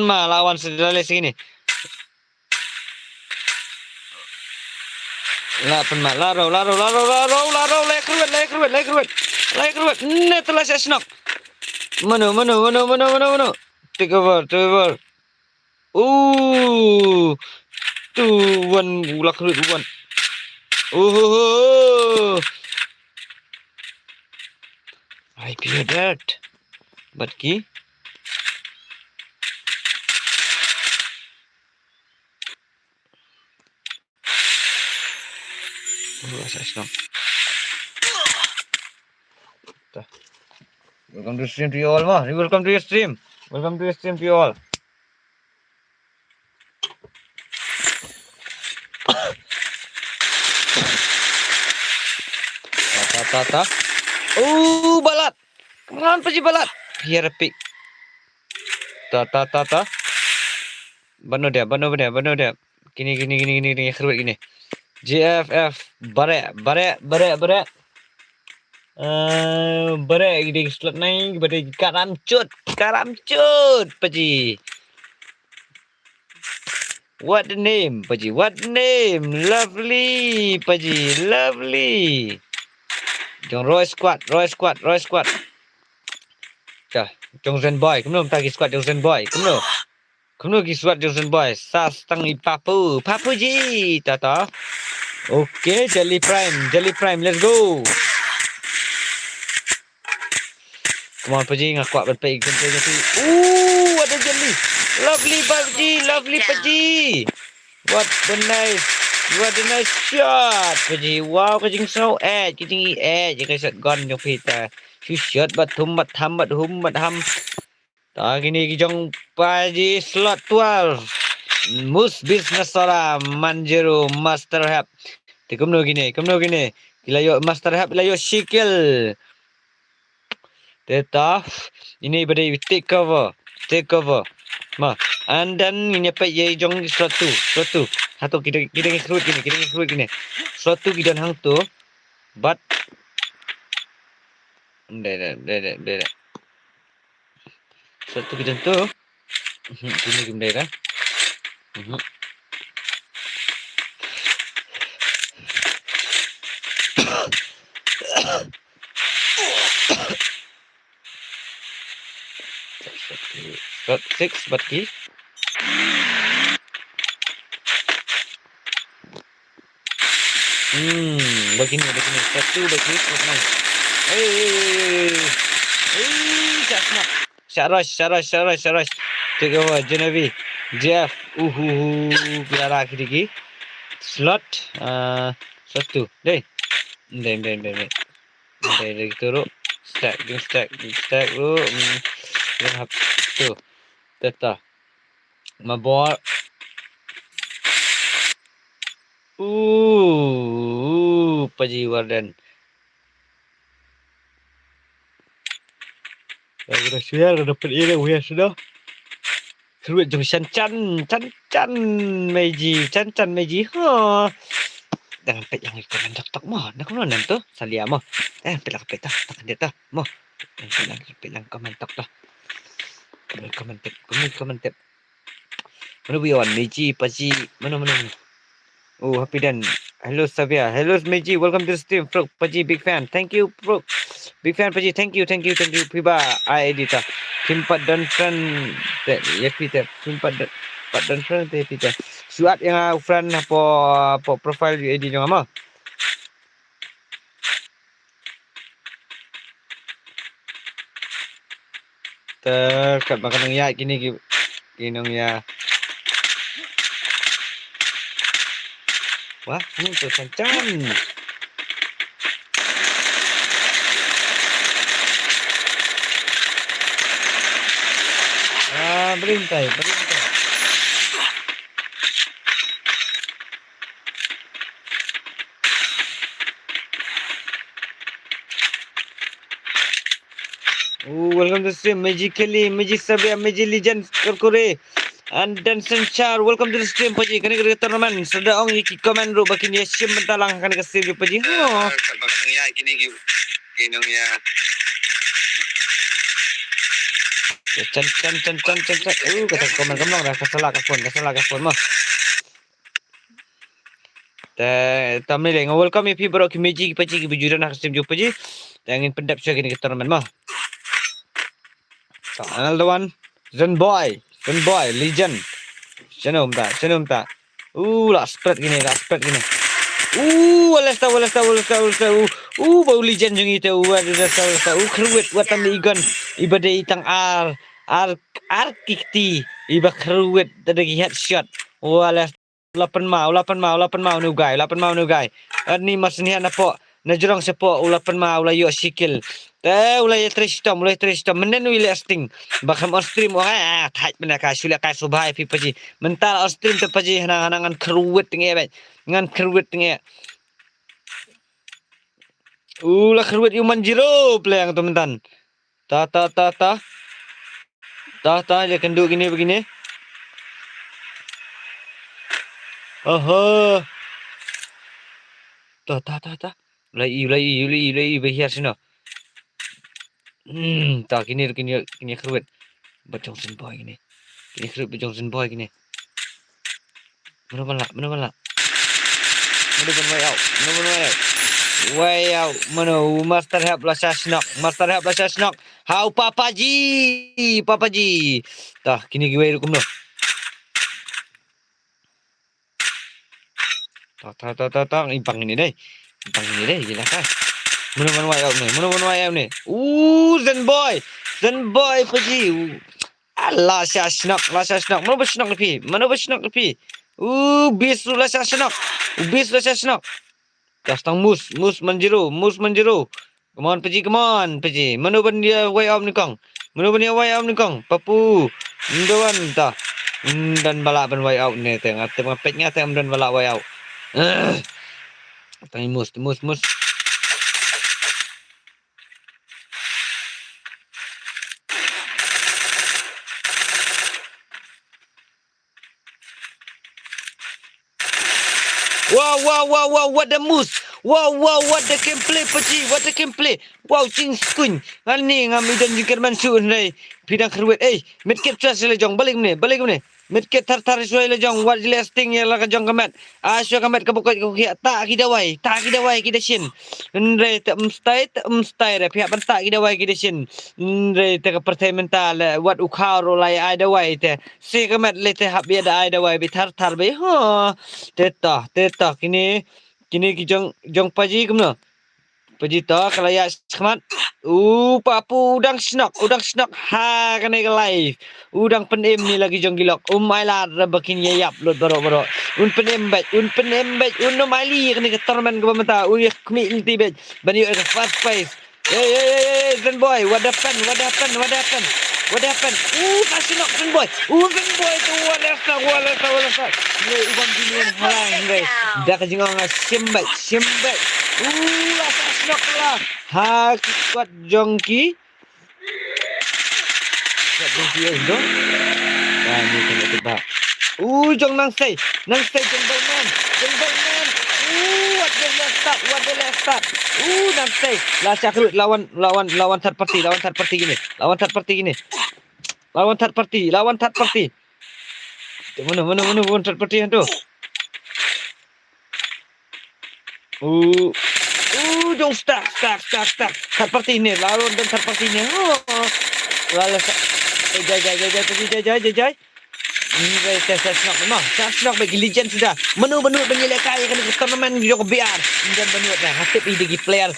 lawan sedale sini. 8 laro le fruit. Net telah saya snok. Mana. Take over. Tu one ulak fruit one. I fear that. But ki welcome to stream to you all ma. Welcome to your stream to you all. Ta. Balat. Kemana pergi balat? Here pick. Ta. Bano dia. Gini keruat gini. JFF bare. Bare gini slot naik pada karamcut paji. What the name paji? Lovely paji, lovely. Jong Roy squad. Kah, Jong Zen boy, kamu tak squad Jong Zen boy, kamu squad Jong Zen boy. Sas tangi papu ji, tata. Okay, Jelly Prime, let's go. Come on, Paji, ngakuat berbaik ada Jelly. Lovely Paji. What a nice shot. Paji. Wow, kajing snow edge. Kajing edge. Jika shotgun yung pita. Shot bat hum bat ham bat hum bat ham. Tak ini kijong Paji slot 12. Mus business salam Manjero Master Hub. Tikum no gini. Kila yo Master Hub la yo shikil. Teta. Ini badai take cover. Ma. And then ini apa ye jong slot 2. Satu kita ngisrut gini. Slot 2 kita hang tu. But Deh. Slot 2 kita tu. Ini gimana dah? Slot 6 bagi. Begini. Satu bagi. Syaraj. Take over, Genevieve. Jeff. Piara kiri. Slot 2. Deh. Deh turun. Stack lu. Yang tu. Teta. Mabor. Paji Warden. Udah share dapat ire sudah. Keruat jong Chan Meiji. Ha. Jangan pet yang komen tok mah. Nak mana tu? Salia mah. Pelak pet tak dia tah. Mah. Pelang komen tok dah. Komen tip. Mana bion Meiji Paji. Mana. Oh, happy dan. Hello Savia. Hello Meiji. Welcome to the stream. Frog Paji big fan. Thank you Frog. Big fan Paji. Thank you. Piba I editor. Kimpat dan friend. Ya Peter. Kimpat dan friend Peter. Suat yang friend apa profile you edit yang apa? Kat makan ya kini ya. Wah, ini tu Chan. Berintai. Welcome to the stream, Magic Kelly, Magic Sabia, Magic Legend, Kurkure, and Danson Char. Welcome to the stream, Paji. Kani kita tournament. Sudah orang iki komen ru bakin dia sim bentalang kani ke stream Paji. Ya gini ya. Chan. Kata komen gemlong dah kesalah ke phone mah. Tamni le welcome if you bro ki Magic Paji ki bujuran nak stream Paji. Ingin pendap saya kini ke tournament mah. Another one, Zenboy, legend. Senum tak. Last spread gini. Alas tahu. Bau legend jeng itu. Alas tahu. Keruat watan ikan. Ibadah itang kikti. Iba keruat tadi headshot. Alas 8 mau nugai. Ni masnihan apa? Najrong sepo 8 mau layu sikil. Ulai tristom menen wili asting bakam on stream tight menaka sulia kai subhai pi paji mental on stream te paji hanangan keruwet tinge ba ngan keruwet tinge ula keruwet yu manjiro playang teman-teman ta dia kenduk gini begini ta ulai behir sino tak kini keruat Johnson boy gini. Kini keruat Johnson boy gini. Mana balak. Mana way out. Mana master help lasha snock. How Papaji. Tah kini giwai rukum no. Tak impang ini deh gila kan. Mana way out ni. Zenboy Paji. Lasha snock. Mana bersnock lebih? Bis lah senok. Bis lah senok. Just tang mus menjeru. Come on, Paji. Mana ban dia way out ni kong. Papu. Ndawan ta. Dan balak ban way out ni tengah peknya tengah dan balak way out. Tang mus. Wow, what the moose. Wow, what the gameplay, Paji. What the gameplay. Wow, cing skun. Ani ngami dan jikir mansu ni. Pidang kerwet. Medkit trust le jong. Balik ni. Medkit tar suai le jong. What lasting ya la ka jong kamat. Asyo kamat ka bukat ko kia. Tak kidawai kita sin. Nre tak mstai re. Pihak tak kidawai kita sin. Nre tak pertai mental. What ukau rolai ai dawai te. Si kamat le te hap biada ai dawai. Bi tar be. Teta kini ki jong Paji kemna. Paji ta kalau ya semat. Papu udang snok ha kena ke live. Udang penem ni lagi jong gilok. Ai la rebakin yap lot baro. Un penem bet. No mali kena ke tournament ke mata. Ya kmi inti bet. Bani ke first place. Hey, Zen boy, what happened? Pasinok Zen boy. Zen boy tu wala sa. Ibang dinian halang guys. Dah kajingang simbet. Pasinok lah. Ha kuat jongki. Kuat jongki itu. Ni kena tebak. Jong nang say jong Batman. What the last start. Nang say. Lasa kerut lawan third party gini. Lawan third party. Mana third party tu. Jong start. Third party ni. Lawan dan third party ni. Lalu jai. Ini saya nak bagi legend sudah. Menu penyelek kaya kena tournament juga biar. Dan benut dah. Hasib ide player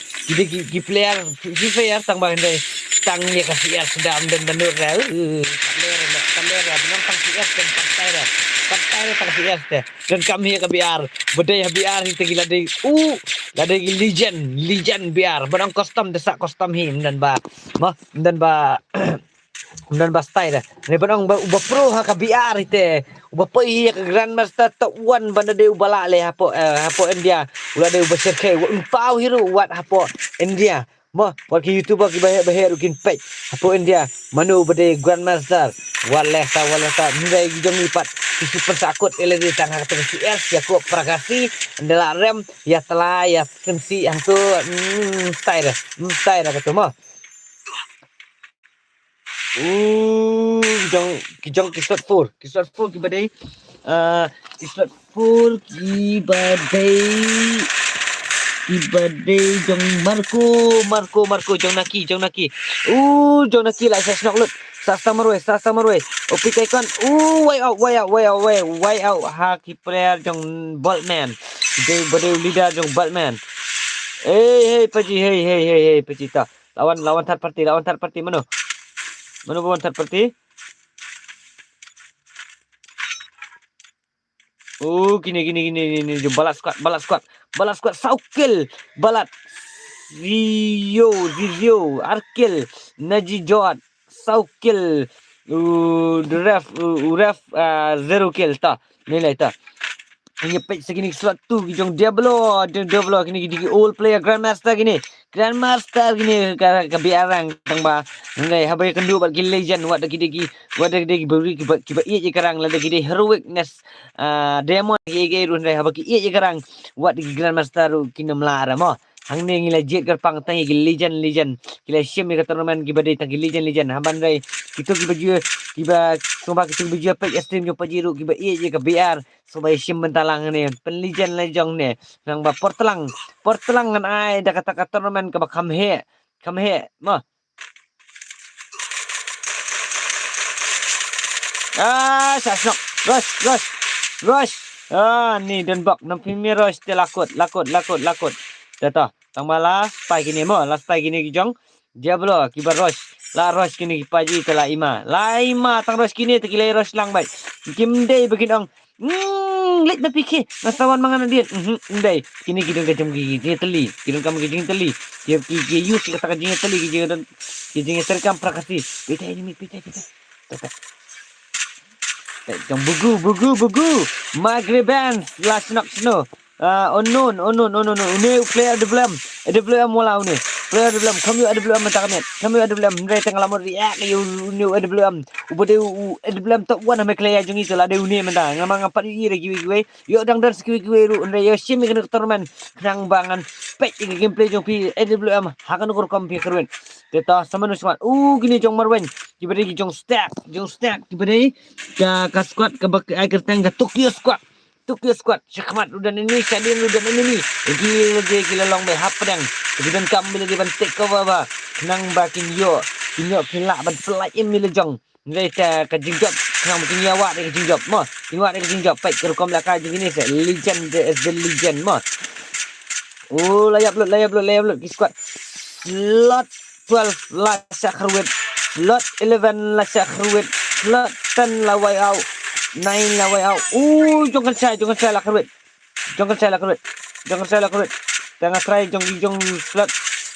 FIFA ya tang bang dai. Tang ni kasih ya sudah dan benut dah. Player benang tang CS dan partai dah tang CS dah. Dan kami ke biar. Bedai biar kita gila dai. Ada legend biar. Benang custom desak custom hin dan ba. Dan bastai dah. Ni benang uba pro ha ka biar ite. Uba pai ka grandmaster top 1 banda de ubala le hapo India. Ulah de uba serkai umpau hero wat hapo India. Wat ki YouTuber ki bahir ukin page hapo India. Manu bade grandmaster. Wala sa nilai jong lipat. Super sakut ele di tangah kata CS ya ko prakasi ndela rem ya telah ya sensi yang tu style kata mah. Kijong kisot 4 kibadai jong Marco jong naki jong naki lah saya snok lut sasa marwe opi kaikon way out haki player jong Boltman bade leader jong Boltman hey Paji ta lawan third party mana lawan third party gini jom balat squad saukil balat Zio Arkil Naji Jod saukil ref 0 kill ta nilai ta hanya page segini slot tu jong Diablo gini all player grandmaster gini kebiarang tang ba ngai habai kendu bat legend wat dagi beri kiba ie je karang la dagi heroicness demon ge run rai habaki ie je karang wat dagi grandmaster kinam lara mo hang ne ngila jet gerpang tang ge legend kila shim ke tournament kiba dei tang legend haban rai kitu kiba somba kitu biju apa stream jo pajiru kiba ie je ke biar sobai shim bentalang ni pen legend jong ne nang ba portelang ngan ai da kata tournament ke bakam he mo sasok rush ni dan bak nam premier rush te lakut data tang bala spy gini mo la spy gini jong Diablo kibar rush kini Paji telah ima tang rush kini tekilai rush lang bai kim day begin ong Let na pikir. Nasawan mangan dia. Ndai. Kini kita kejam gigi teli. Kita kamu gigi teli. Dia gigi use kata gigi teli gigi terkam prakasi. Pita ini pita. Jom bugu. Maghriban last knock snow. Unknown. Ini player ada belum mula ini. Player ada belum. Kami ada belum mentah kami. Kami ada belum. Mereka tengah lamor react. Ini ada belum. Ubade ada belum tak one nama player jung itu lah. Ada ini mentah. Ngamang apa ini lagi gue. Yo dang dar skill gue ru. Unda yo sim kena keterman. Kerang bangan. Pek ini gameplay jung pi. Ada belum. Hakan ukur kompi keruen. Kita sama nusman. Gini jung marwen. Kibade jung stack. Kibade ke squad ke akhir tengah Tokyo squad. Syakmat udah ini Syadin udah ini gila long be hapdang kemudian kamu lagi ban take over ba nang bakin yo kila ban flight in milejong mereka ke jingjop nang mungkin nyawa ke jingjop mo nyawa ke jingjop baik ke kom la ka ini legend is the legend mo layap lut squad slot 12 la sakhrwet slot 11 la sakhrwet slot 10 la way out 9 la way out. Jangan saya lah kerut. Tengah try jong slot.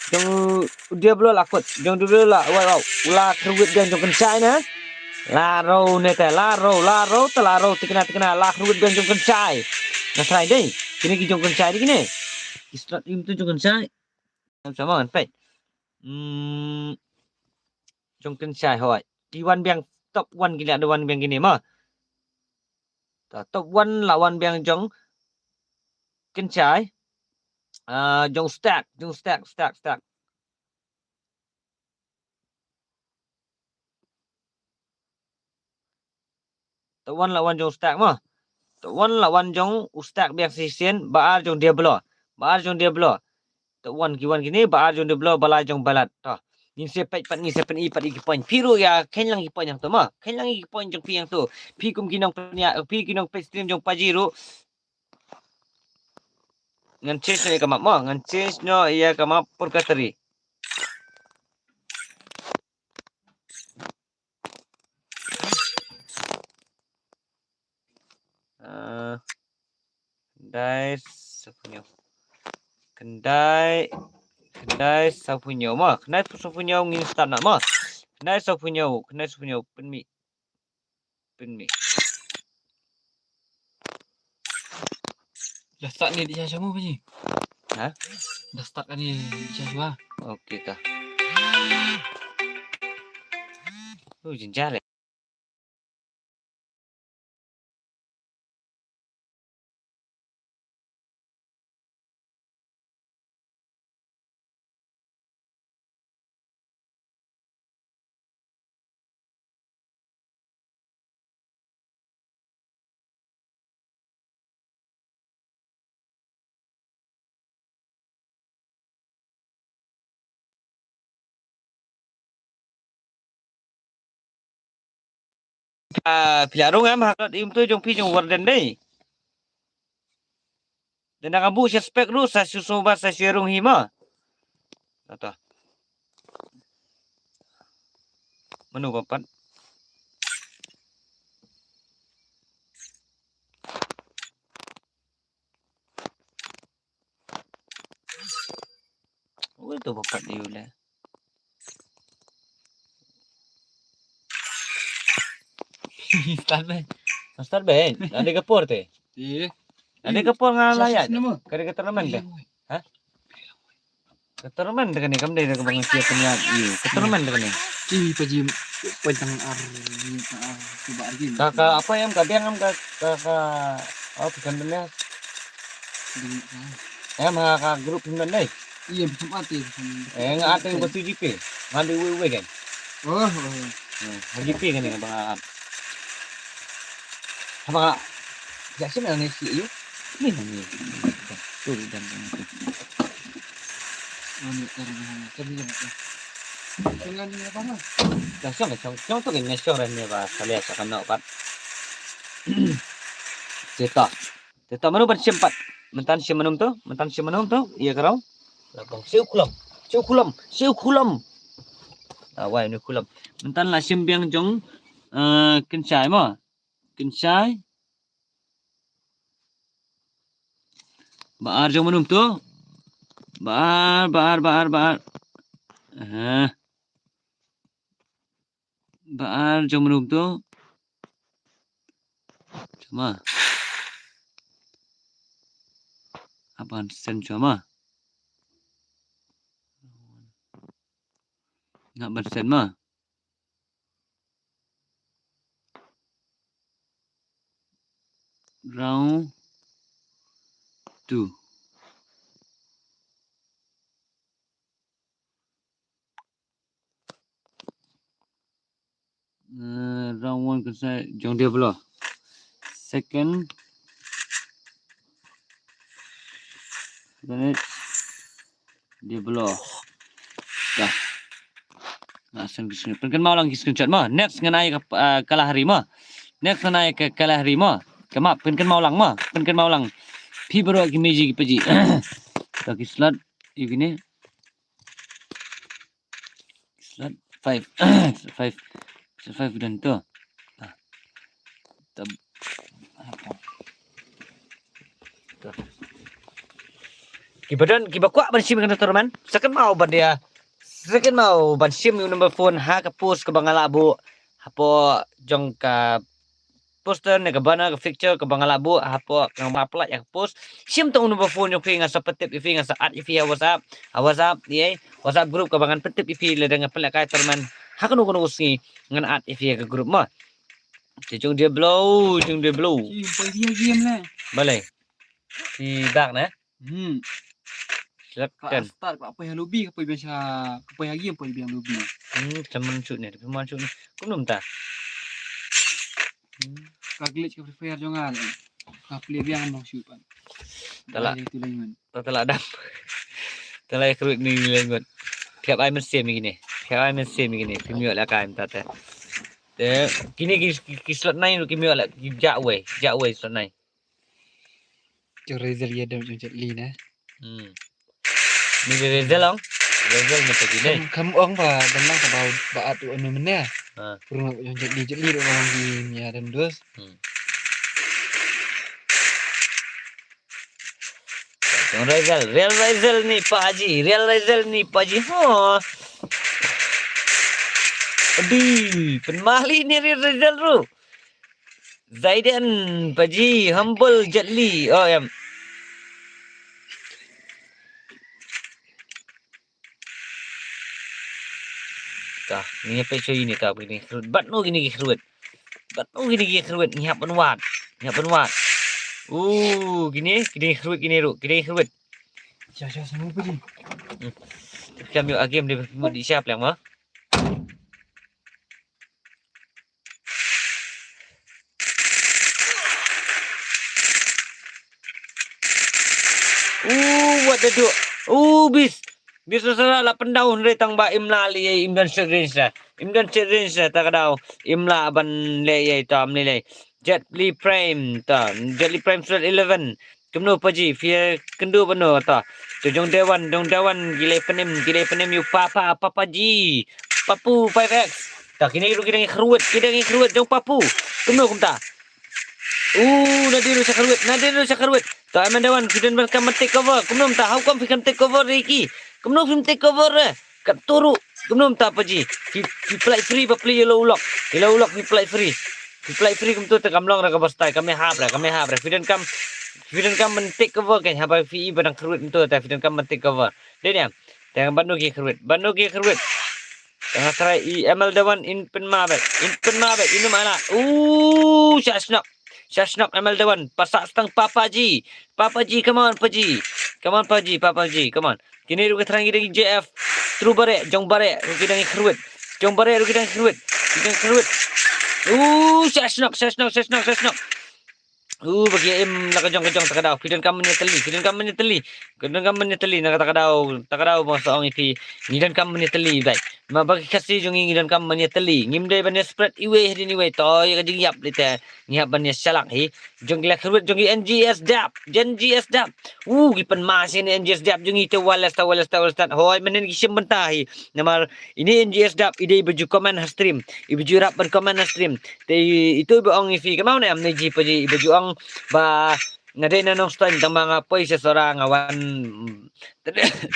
Jong dia belum lakut. Jong dulu lah way out. La kerut dan jong saya na. Laro neta laro tikena la kerut dan jong saya. Nah try deh. Kini ki jong saya di kini. Slot itu jong saya. Sama kan pai. Jong saya hoi. Di one biang top 1 gila ada one biang gini mah. Top 1 lawan biang jong kencai jong stack top 1 lawan jong stack mah top 1 lawan jong stack biang sisen baar jong dia belo top 1 kiwan gini baar jong dia belo balai jong balat toh ni sepat ipat iki point piru ya kenlang iki point yang tu mah kenlang iki point jong pi yang tu pi kum kinong pet stream jong pajiru ngan chase no ikama mo ngan chase no iya kama purgatory Kendai sapunyo mo kendai sapunyo ngin start nak mo kendai sapunyo penmi Dah start ni di Syashamu apa ni? Ha? Dah start kan ni di Syashua. Okey kah jenjar pilarong am hakot im tu jong pi jong warden dei dan kabu suspek ru sa susoba sa sirung hima atau menu papat itu papat dia lah start be ada kapur teh ada kapur ngalayat kada keterman deh keterman dengan ni kam deh dengan siap niat keterman dengan ni Paji pentang coba lagi. Kakak apa yang kadang am kakak bukan benar kakak grup benar deh Iya macam mati. Ngate yang batu GP ngambil wewe kan Oh. GP kan ni abang abang ya sih mana si you ni tu dan Anu karena tadi yang dengan ni apa mah? dah syong tu kan syong ni ba salia sakan nak pat Ceta manu bersempat mentan si menum tu iya kerau labang siu kulam awai ni kulam mentan la simbiang jong kencai Baar jong manum tu. Baar. Baar jong manum tu. Cuma. Apaan sen cuma. Nak bersen mah. Round 2. Round 1 kan saya jong dia belah. Second minute dia belah. Dah. Asan kisah. Kan mau lang screenshot mah. Next nganai kalah hari mah. Next nganai kalah hari mah. Kemap kan mau lang mah. Kan mau lang. Pi baru ki meji ki paji. Tak slot ini. Slot 5. 5 dan tu. Tab apa? Kiba kuat ban sim kan teman. Second mau ban dia. Second mau ban sim yung number phone ha ka post ka bangala bu. Hapo jong ka poster ne ka bana ka picture ka bangala bu hapo kang mapla ya post. Sim tong number phone yung pinga sa petip ifinga sa at ifi WhatsApp. WhatsApp ye. WhatsApp group ka bangan petip ifi le dengan pelak kai teman. Ha kanu usi ngan at ifi ka group mah. Jong dia blow. Pai dia game lah. Boleh. Si dak na. Kan. Silakan. Start apa yang lobby apa biasa apa yang game apa yang lobby. Teman shoot ni. Teman shoot ni. Kau belum tak? Ka glitch ka Free Fire jangan. Ka play biang mau shoot pan. Talak. Itu lain. Talak dah. Talak kerut ni lengot. Tiap ai mesin begini. Kimiok lah kan tata. Kini slot 9 kimiok lah jak way slot 9. Jo Rizal ya dam jo Jetli nah. Ni Rizal long. Rizal ni pergi ni. Kamu orang pa danang ka bau baat tu anu meneh. Ha. Kurang jo Jetli do orang di ya dan dos. Real Rizal ni Pak Haji. Ha. Aduh, penmali ni Rizal tu. Zaidan Pak Haji, humble Jetli. Oh ya. Tah, ni apa isu ini tah begini. Bat no gini kerut. Nyiap penwat. Gini kerut. Ja semua pergi. Kami agam dia mau disiap lang mah. What the do? Bis. Bis salah 8 tahun retang ba imla li imdan serensa. Tak ada imla ban le ye tam le. Jetli Prime ta. Jetli Prime slot 11. Kemno paji fia kendu bano ta. Jong dewan gile penem you papaji. Papu 5x. Tak kini kita kerut jong papu. Kemno kumta. Nadiru sakarwet. Tak aman dewan kita bakal take over. Kemno tak how come fikam take over Ricky. Kemno film take over kat turu. Kemno tak paji. Fi play free pa play yellow lock fi play free. Fi play free kum tu tekamlong ra ka bastai kami hap ra. Fiden kam men take over kan haba fi badang kerut tu ta fiden kam men take over. Dia ni. Tengah banu ki kerut. Tengah try ML dewan in pen mabek. Ini mana? Shashnok ML dewan pasak stang Papaji, come on Paji, come on. Kini rugi terangi dari JF, true bare, jong bare, rugi dari kerut. Shashnok. Bagi im nakajong takadaw. Kidan kam menyeteli. Takadaw mo sa ong ipi. Ngidan kam menyeteli baik. Mabagi kasi jong ngidan kam menyeteli. Ngimday banya spread iwe hadin iwe toy ka jing yap lite. Ngihap banya salak hi. Jong gila kerut jong NGS dap. Gipan masin NGS dap jong ite walas ta. Hoy menen gisim bentahi. Namar ini NGS dap ide baju komen stream. Ibaju rap ban komen stream. Itu ibu ong ifi. Kamau na amne ji paji baju ong ba Ngade na nong stand tang mga poy sa sorang awan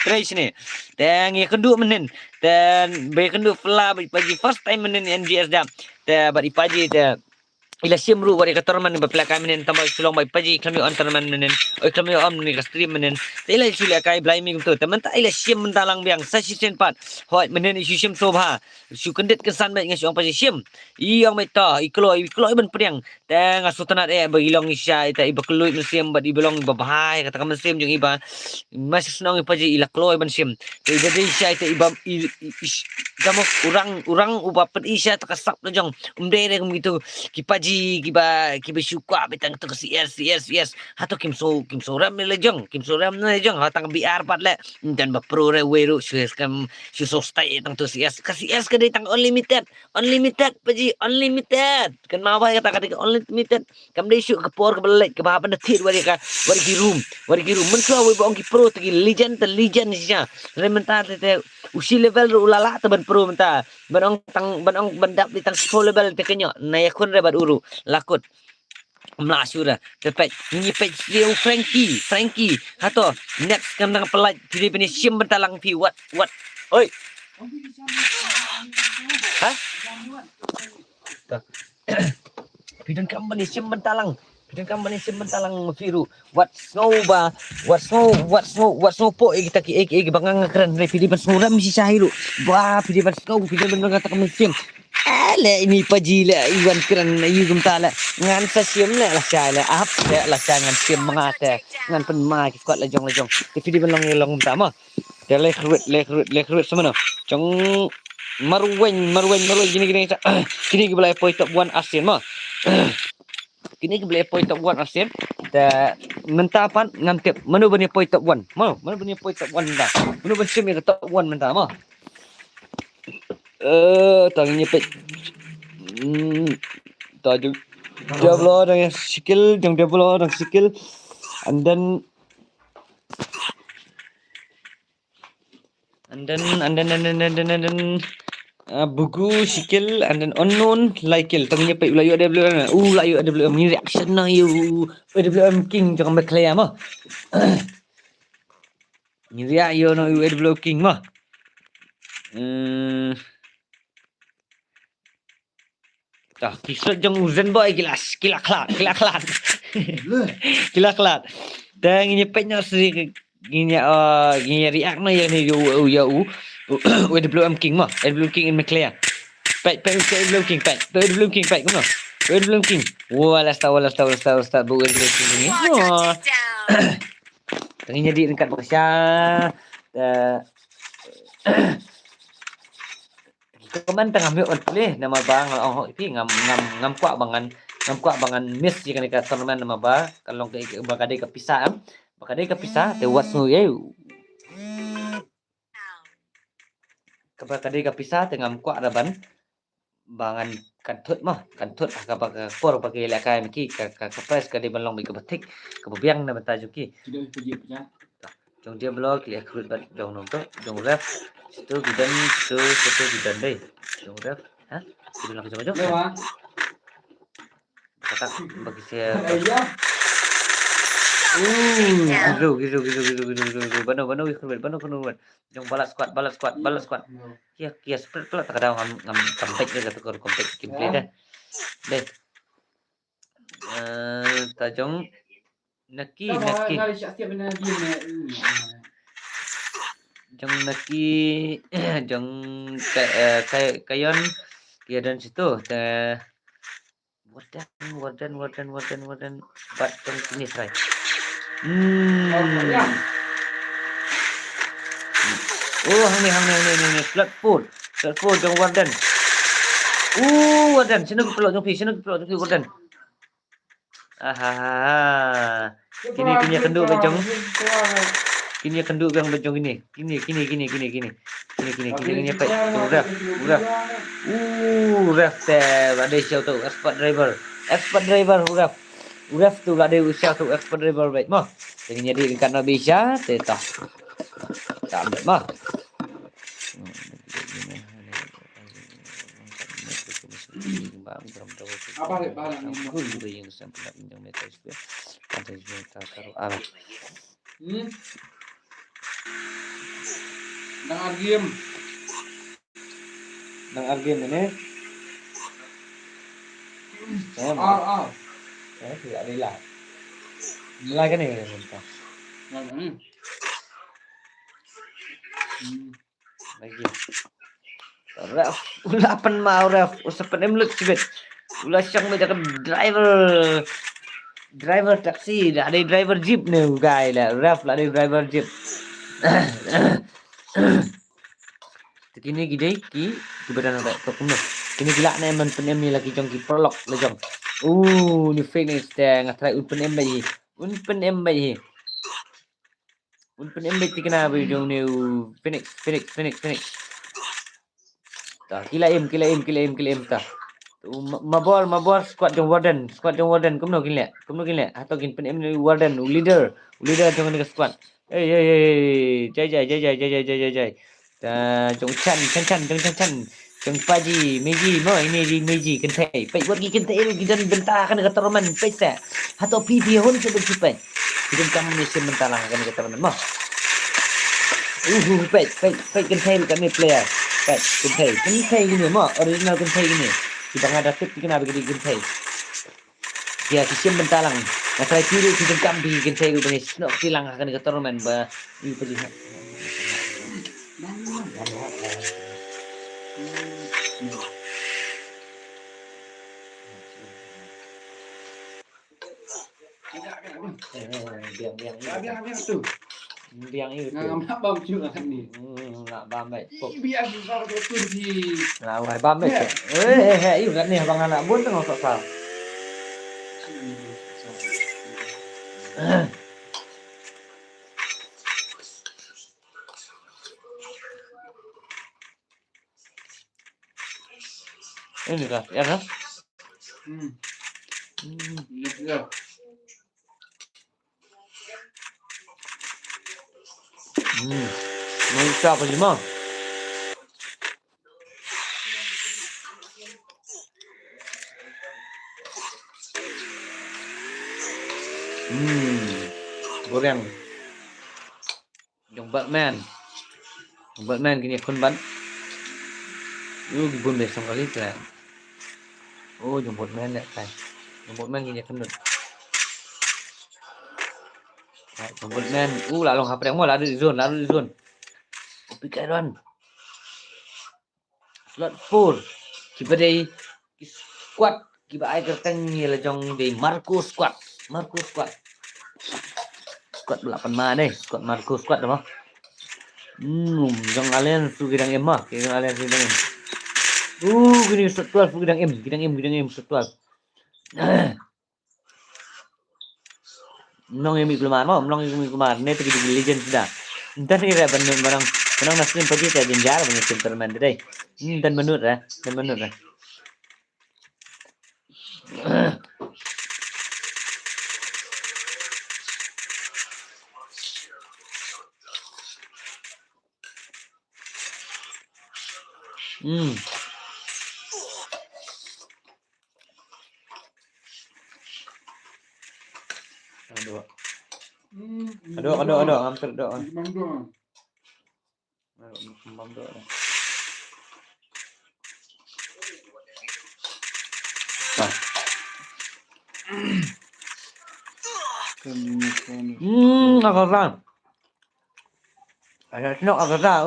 trace ni. Dan ya kendu menen. Dan be kendu fla pagi first time menen NGS da. Da bari paji da ila simru wari katorman ba plaka menen tambah sulong bai paji kami antarman menen oi kami am ni kastri menen ila sila kai blai mi tu teman ta ila sim mentalang biang sa sisen pat hoi menen isu sim sobha su kendet kesan bai ngasong paji sim iang mai ta ikloi ban priang tang asutanat ba ilong isya ita iba keloi mesim ba ibelong ba bahai kata mesim jung iba masih senang paji ila kloi ban sim ida de isya ita iba kamu urang uba pet isya takasap na jong umdere gitu kipaji kiba syuka betang tu yes hato kim so ram le jong hatang biar pat le dan ba pro re weru syes kam so stay tang tu yes kasi yes ka tang unlimited paji unlimited kan mawa kata unlimited kam de syuk ke por ke belek ke ba na thit wari ki room men kau we bong ki pro tu legend sia rementa te usi level ru ulala te ban pro menta banong bandap di tang full level te kenyo na yakun re bad uru lakut Mlasura tepet ni pet dia Frankie hato next kam nang pelaj jadi bini sim bentalang pi what oi ha pidon kam bani sim bentalang firu what's no po kita ki bangang keren re pidi ban suram si sahiru wah pidi ban kata sim ale ini pajila iwan keren yugum tala ngan sa sim le la sala ap le la ngan sim mangate ngan pen ma ki kwat lejong ki pidi ban long tama de le krut semana jong marwen gini kini belai point top 1 ASEAN mah kini boleh point top 1 ASEAN da mentapan ngantep mana bani point top 1 mana bani point top 1 dah mana bani sim top 1 mentah mah tanginya pet tajuk develop dengan skill and then buku skill and then unknown like tanginya pet layu ada ni reaction na you king jangan berkelaya mah ni ria yo no king mah kisah jong Zen boy gila kelat dan ini petnya seri gini react na ya ni yo WM King mah WM King in McLear pet WM King mana WM King wala tahu bu WM King ni tengah jadi dekat Malaysia Kaman tengah mi play nama bang pi ngam kuak bangan miss jika ni kata tournament nama ba kalau ke bakade kepisah te wasu ye bakade kepisah te ngam kuak raban bangan kantut ka por bagi lakai miki ka press ka di balong bi ke batik ke biang na batajuki jong dia blog lihat kurut bat jong nonton jong ref itu bidan deh jong ref itu nak jong kata bagi saya gitu bano kurut jong balas squad kia spread pula tak ada ngam comeback dia kata comeback gameplay deh tajong Naki jong naki jong kayon kia dan situ warden but jong sini try hang ni flat food jong warden warden sini pelok jong warden kini kenduk bejong ini kini apa ref ada show tu expert driver ref tu ada show tu expert driver baik mah jadi kan bisa tetap tak mah Kita taruh arah. Nang argim. Nang argin ini. Saya Ah. tidak ada lah. Mulai kan ni kita. Lagi. Ref, ulapan mau ref, usapan emlut sibet. Ulah syang macam driver taksi, dah ada driver jeep ni guys lah. Ref lah ada driver jeep. Kini gidai ki badan ada kepunuh. Kini gila na man penem ni lagi jong ki prolog la jong. Ni finish teh ngatrai un penem bayi. Un penem bayi. Un penem bayi tikna bayi jong ni Phoenix. Ta kila im ta. Mabor squad jong warden kumno gile. Atau gin penem ni warden leader jong ni squad. Jai. Jong chan jong paji meji mo ini di meji kentai pai buat gi kentai gidan bentakan kata roman pesa atau pipi hon sebut sipai gidan kamu ni sementara kan kata roman mo pai kentai kami player pai kentai gini mo original kentai gini di bang ada tip kenapa gini kentai dia sistem bentalang nah saya kiri gidan kamu kentai gue bang snok tilang akan kata roman ba ini pelihat Biang tu. biang itu Nak bam juga kan ni. nak bam baik Biar susah betul di. nah wai bam baik itu kan ni bang anak bun tengok sal ini kan ya kan Ya. mau siapa sih mau goreng jong Batman gini kun ban bun besok kali lah jong Batman ya kai jong Batman gini kun jong Batman lah long apa yang mau lari di zone pikai don slot 4 kiba dei squad kiba ai kerteng ni la jong dei Marco squad 8 ma deh squad Marco squad dah jong alien su gidang em mah gidang alien su gidang em gini shot 12 gidang em shot 12 Menong yang mikluman ni tu di legend sudah entar ni barang nasib pagi saya jenjar banyak Superman deh dan menurut Aduh, hampir doa. Kembang doa. Agak ada senok agak dah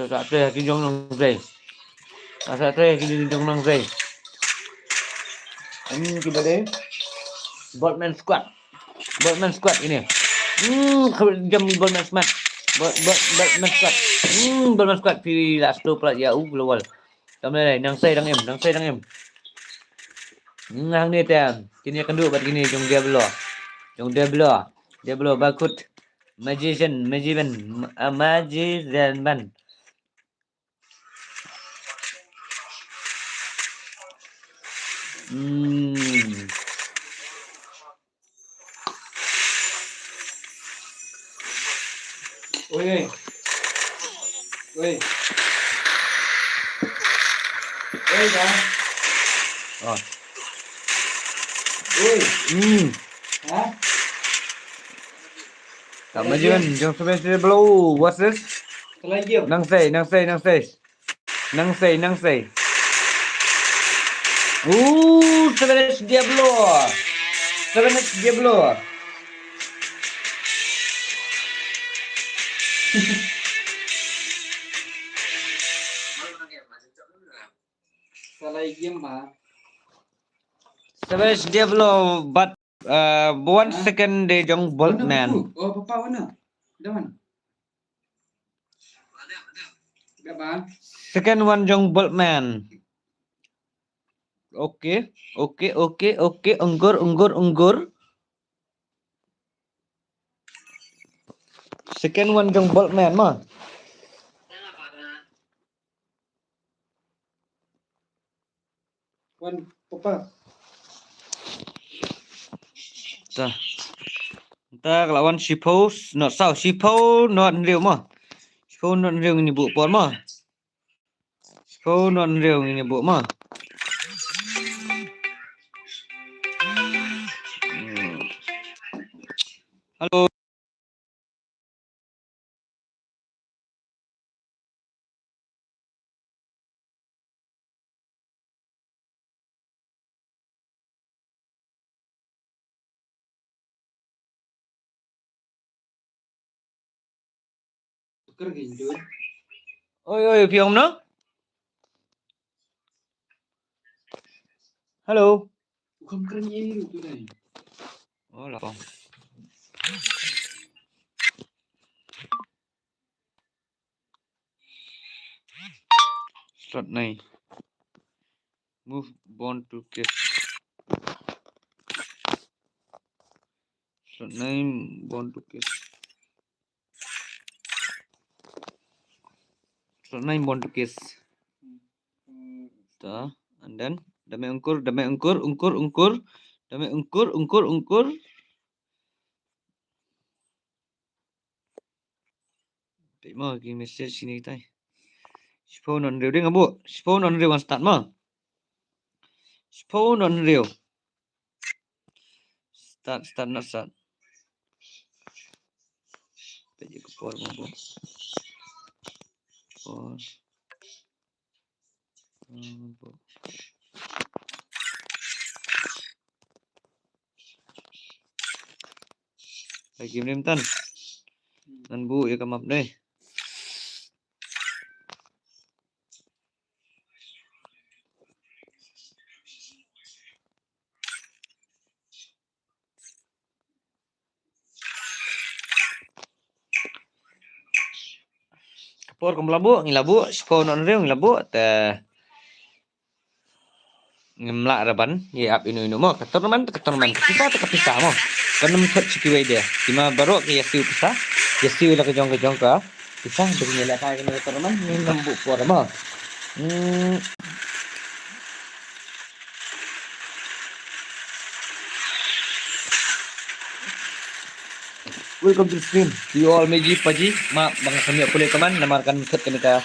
tak ada kinjong nang zai. Asa teh kinjong nang zai. Kita deh. Batman squad ini. Jam Batman squad. Batman squad pi last slow pula ya global. Kamu ni nang sai dang em. Nang ni teh. Kini akan duduk bat gini jong Diablo bakut magician ban. Oi. Oi dah. Oi, Hmm. hah? Tak majuan, jom sebentar belau. What's this? Selai game. Nang say. Nang say. Sebenarnya Diablo. Selai game mah. Sebenarnya Diablo, but 1 Hah? second dia jong bolt Mana man. buku? Oh, papa mana? Dah mana? Dah bang. Second one jong bolt man. Oke. Unggur. Second one jong bolt man mah. Wan, papa. Tah. Ntar lawan Shippo not sao. Shippo not real mah. Shippo not real ini bu pon mah. Shippo not real ini bu mah. Halo. Tukar ginjul. Oi, piong no? Halo. Bukan keren ini tu dah. Oh, lapang. Slot 9. Move bond to case. Slot 9 bond to case. Slot 9 bond to case. Dah. And then damai ungkur. Damai ungkur. Tak mau lagi message sini kita. Shippo non real dia ngabu. Shippo non real start mah. Shippo non real. Start not start. Pergi ke por ngabu. Por. Lagi game tan. Nan bu ya kamap deh. Kapor kum ngilabu, Shippo non real ngilabu te ngemlak raban ye ap inu mo keturman kita pisah mo kanum thot chikiwai dia cuma baru ke yasiu pisah yasiu la kejong ka pisah dengan nyala ka kena keturman ni lembu por mo Welcome to the stream. You all meji paji ma bang kami pulih kaman namarkan thot kena ka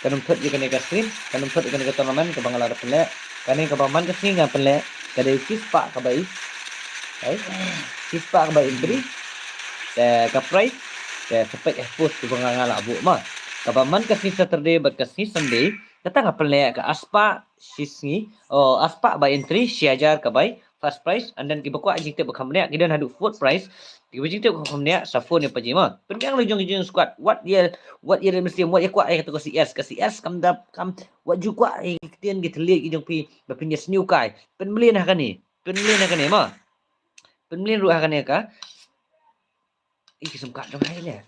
kanum thot ye kena ka stream kanum thot kena ka tournament ke bangala pele kani ka paman ka singa pele kada kispa ka bai ai kispa ka bai entry ka price sampai expose tu bangala abu ma ka paman ka si Saturday bat ka si Sunday kata ka pele ka aspa sisni aspa bai entry 1000 ka bai first price and then kibakwa jikte bakhamnya kidan hadu fourth price kibajikte bakhamnya sa phone ni pajima penjang lejong squad what year mesti what ya kwa kata ka CS kam what ju kwa kitian gitli kijong pi bapinya snew kai penmlin hakani ma penmlin ru hakani ka kisum ka dong hai le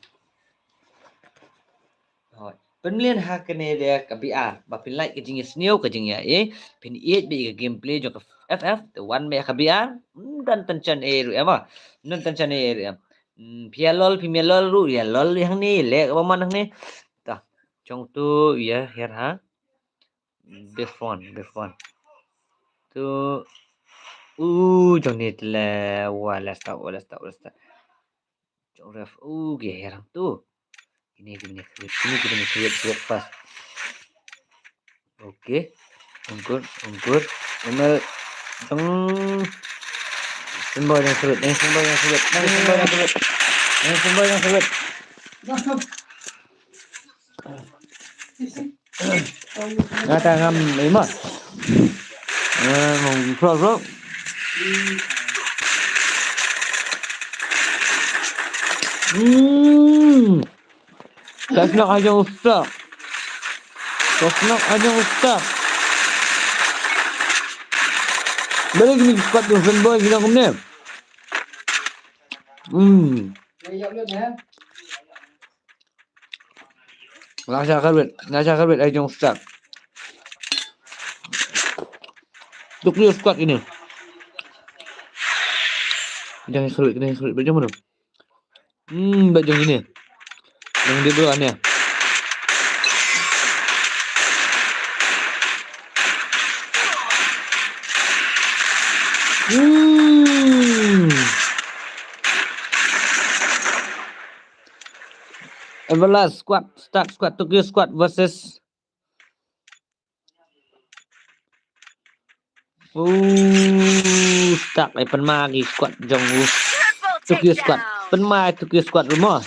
rồi penmlin hakani dia ka BR bapin like kijing snew kijing ya pin 8 bi gameplay jo ka FF the one me ka BR dan tenchan ru ma nan tenchan ru pialol pimelol ru ya lol yang ni le ka man ni ta trong tu ya her ha best one tu trong ni là wala sta trong ref ge herang tu ini create pas oke ungkur umel teng Symbol yang surut. Symbol yang surut. Symbol yang surut. Ngata ngam lima. Bro. Kasnak aja ustaz. Balik ni squad tu symbol kita kemudian. Iya boleh ya. Ngasah karbit aja ustaz. Tuk dia squad ini. Jangan sulit macam mana? Baju ini. Yang dia dua ni. Everlast start squad Tokyo squad versus start ai penmagi squad jong Triple Tokyo squad takedown. penmai Tokyo squad rumah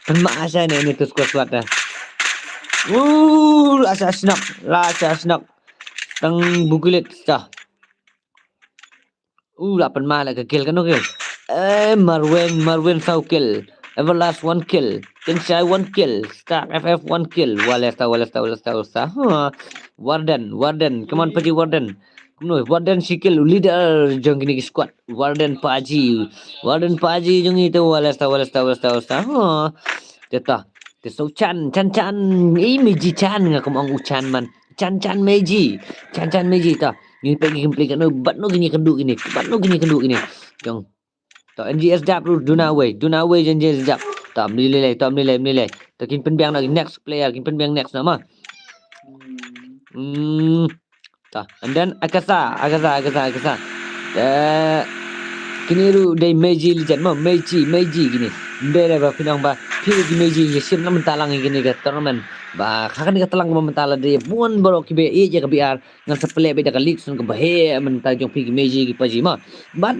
penma asal ni tu squad dah asa snap tang bukulit dah lah penma lah ke kill kan okey Marwen sau kill Everlast 1 kill Tensai 1 kill Stark FF 1 kill Wallace tahu Warden come on Paji Warden Warden si kill leader jong gini squad Warden Paji jong itu Wallace tahu Jata Te Chan Meiji Chan nga kamang Chan man Chan Meiji ta ni pergi kan bat no gini kenduk gini jong to NGS dap Duna way NGS dap tam nilai takin penbiang lagi next player kin penbiang next nama ta and then Akasa kini ru dai Meiji legend Meiji gini bere ba pinang ba phi gi Meiji ye sim nam talang gini ga tournament ba khakan ga talang mentala de buan baro ki be e je ga biar ngan sepele be da league sun ga bahe mental jong phi gi Meiji gi paji ma ban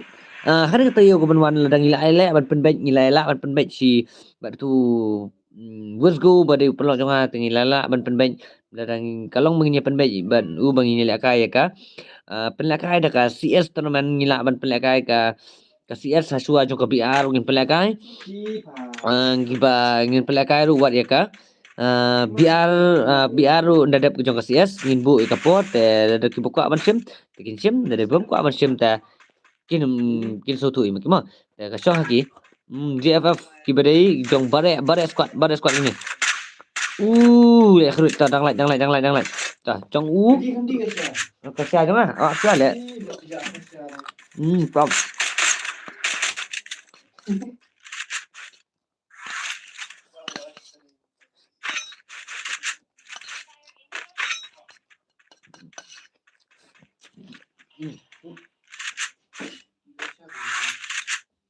hari kata yo ban wan ladang ila ban penbet ngila ban penbet si bat tu Wesgo bade pelok jonga tengila ban penbet ladang kalong menginya penbet ban bang ngila ka ya ka penlakai da ka CS tournament ngila ban penlakai ka CS hasua jong ka biar ngin penlakai giba ngin penlakai ru wat ya ka biar ru ndadap jong ka CS ngin bu ka pot da ki buka ban sim tekin sim da bom ko ban sim ta kin so tu im kima ka so haki GFF ki badai jong bare squad ini ya khrut ta dang lai ta jong ka sia jong sia le prop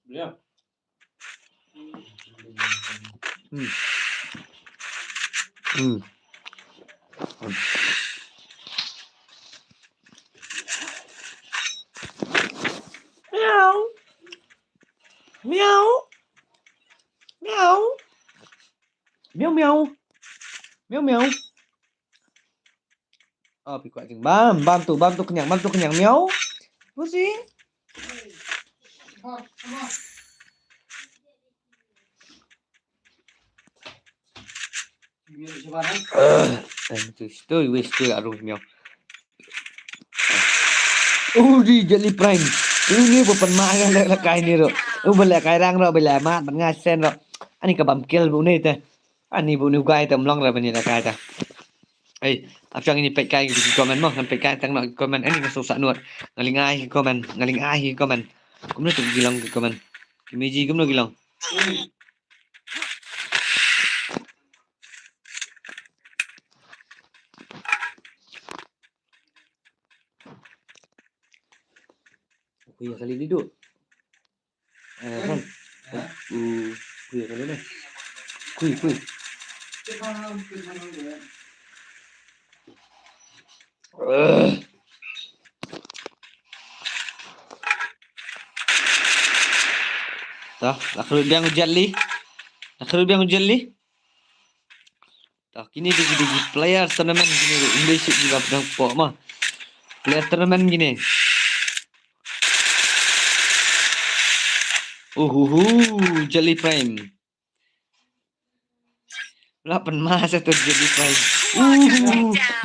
Yeah. Meow. Oh, pi kuat jeng bam tu kenyang meow. Pusi. Itu arung meow. Di jelly prime. Ini bukan makan lekai ni ro. Bela kai rang ro bela mat ban ngai sen ro. Ani ka bam kill bu ni te. Ani bu ni gai tam long ra ban ni la kai ta. After ini pek kai di komen mo, kan pek kai tang nak komen ini ka susah nuat. Ngaling ai komen. Kumno tu gilang komen. Kimeji kumno gilang. Kuya kali duduk. Kan. Kuya kali ni. Kuy. Tah, nakhlud biang jelly. Nakhlud biang jelly. Tah, kini digi player tournament gini English juga pedang pok mah. Player tournament gini. Jelly Prime. 8 mas itu Jelly Prime.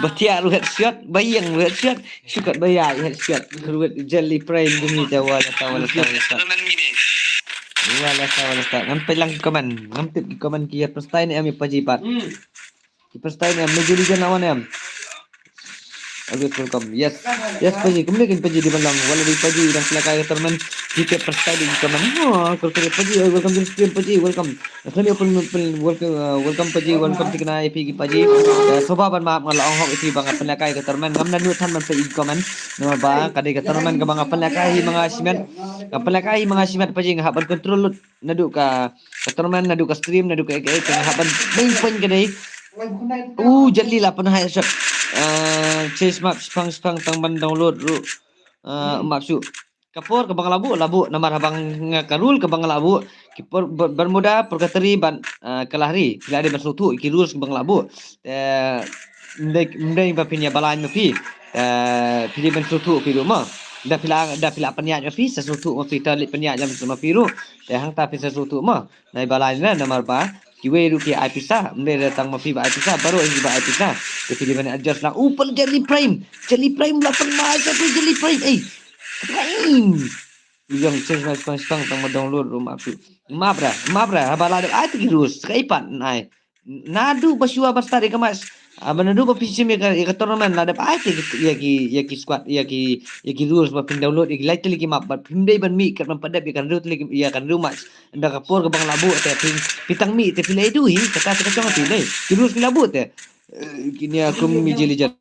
Batia lu headshot, bayang lu headshot, sukat bayar headshot. Keruat Jelly Prime gini wala tahu. Naman gini. Wala tahu. Ngampai lang komen. Ngamtip komen kia pastai ni ami pajipat. Pastai ni major liga nawan am. Always welcome. Yes. Yes paji. Kemudian paji di Balang. Wala di paji dan silakan teman kita pastai di komen. Oh, kalau paji welcome to stream paji. Welcome. Kami welcome paji. Welcome to kena IP paji. Soba ban maaf ngalang hok iti bang apalakai ke teman. Ngam nanu tan man paji komen. Nama ba kadai ke teman ke bang apalakai mga simen. Apalakai mga simen paji ngahaban control nadu ka teman nadu ka stream nadu ka ngahaban main point kadai. Jelly lah pernah headshot. Chase map spang tang ban download ru. Maksud kapor ke bang labu nama abang karul ke bang labu kipor bermuda perkateri ban kelahri kelahri bersutu kirul ke bang labu ndai bapinya balan mapi pilih bersutu piru mah dah pila penyak mapi sesutu mapi talit penyak jam mapi ru hang tapi sesutu mah nai balan nama ba kiwe ru ki aipisa mde datang mapi ba aipisa baru ini ba aipisa pilih ban adjust lah upal Jelly Prime 8 masa tu Jelly Prime yang saya sekarang tang download rumah tu. Maaf dah. Abala ada itu girus. Kaipan nai. Nadu basua bastari kemas. Abanadu bapisi me ka tournament ada itu ya ki squad ya ki rules ba pin download ya like lagi map ba pindai ban mi kan pada bi kan root lagi ya kan rumah. Anda kapor ke bang labu te pitang mi te pilai duhi kata cong pilai. Girus labu te. Kini aku miji lijan.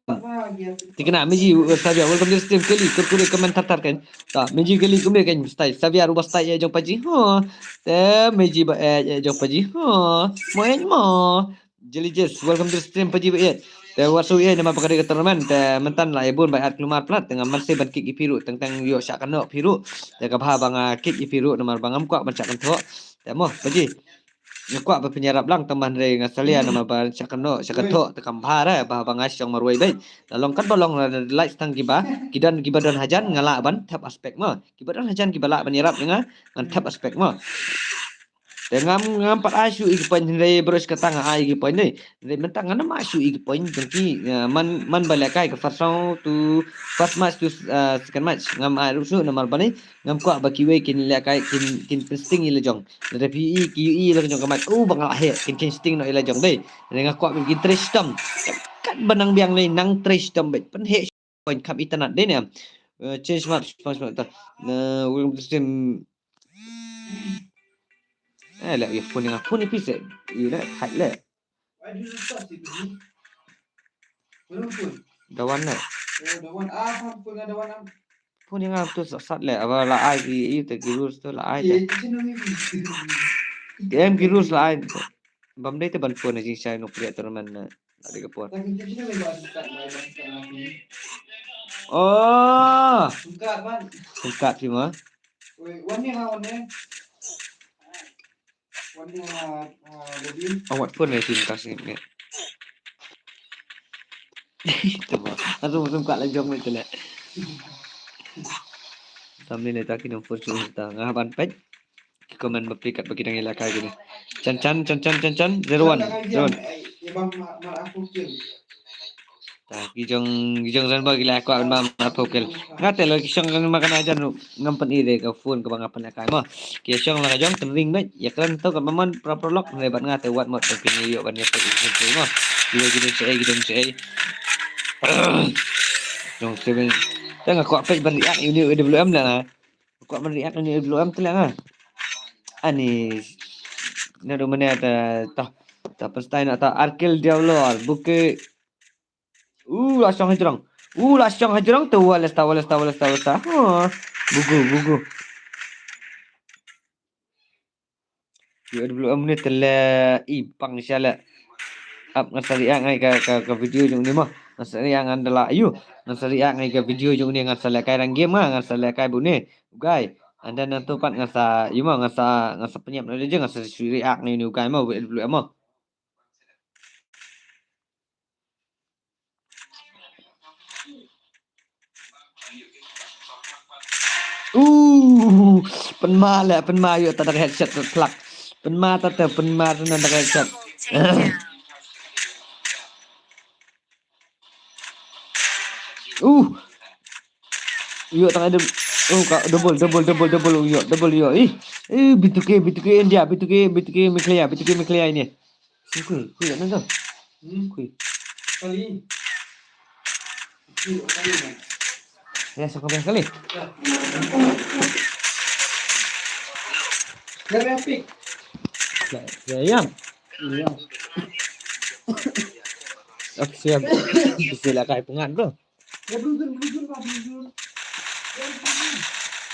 Tikna miji sabia welcome to stream kali kurkure komentar kan. Ta miji kali kumbe kan style sabia rubah style ya jong paji. Te miji ba jong paji. Mo Jelly welcome to stream paji ba. Te wasu nama pakade ke tournament te mentan lah ibun ba at kelumar plat dengan masih ban kick ipiru tentang yo syak kena piru. Te ka bah bang kick ipiru nama bangam kuak bancak kan tok. Te mo paji. Kuak penyarap lang teman re ngasalia nama ba syakano syakato tekam bahara bah bangas yang marwai baik lalong kan bolong like tang kidan gibadan hajan ngala ban tap aspek ma gibadan hajan gibala penyarap dengan tap aspek ma dengan ngampat asu igi poin re bros katang ai igi poin ni re mentang ana asu igi poin jengki man balakai ke first match tu second match ngam rusu nomor bani ngam kuak baki we kin lakai kin sting ile jong re pi ki le jong kamat bang lah kin sting no ile jong dei dengan kuak bikin trash tam kat benang biang ni nang trash tam bet pen he poin kap itanat dei ni change match ta we system lah ya phone dengan phone ni pisah ia hide lah dawan lah phone yang tu sat lah apa lah ai ki itu girus tu lah ai em girus lah ai bam dai tu ban phone ni saya nak create tournament na ada ke phone oh singkat sih mah awak pun ni tim kasih ni. Langsung kat lejong itu lah. Sambil ni tak kena phone sudah ngaban pet. Komen berpikat bagi dengan ilaka gini. Chan 01. Gijong san bagi lah aku mam apokil ngate lo kisong makan aja nu ngampen ide ke phone ke bang apa kai mah kisong lah jong tering bet ya kan tau kan memang prolog lebat ngate wat mod opini yo ban ya itu mah gini saya jong seven tengah kok page ban riak ini WM lah kok ban riak ini WM telah ani nado mana ada tah pastai nak ta arkil diawlor buke lasong hajrong tu walas ta. Bugu. Yo dulu menit telah pang syala. Up ngasari ngai ka video jong ni mah. Ngasari adalah ayu. Ngasari ngai ka video jong ni ngasali kai rang game ngasali kai bune. Guys, Anda na tu pat ngasa ima ngasa penyap na je ngasa suri ak ni ukai mau dulu amo. Uh, pen ma yo tak ada headset plak. Pen ma tu ada headset. Double takedown. Yo tang ada kak double yo. B2K India, B2K Miklia ini. Kui nak tu. Kui. Kali. Kali. Ya, sekali. Dari apik. Sayang. Iya. Oke, siap. Bismillah kai pengan, bro. Ya belum Pak, belum.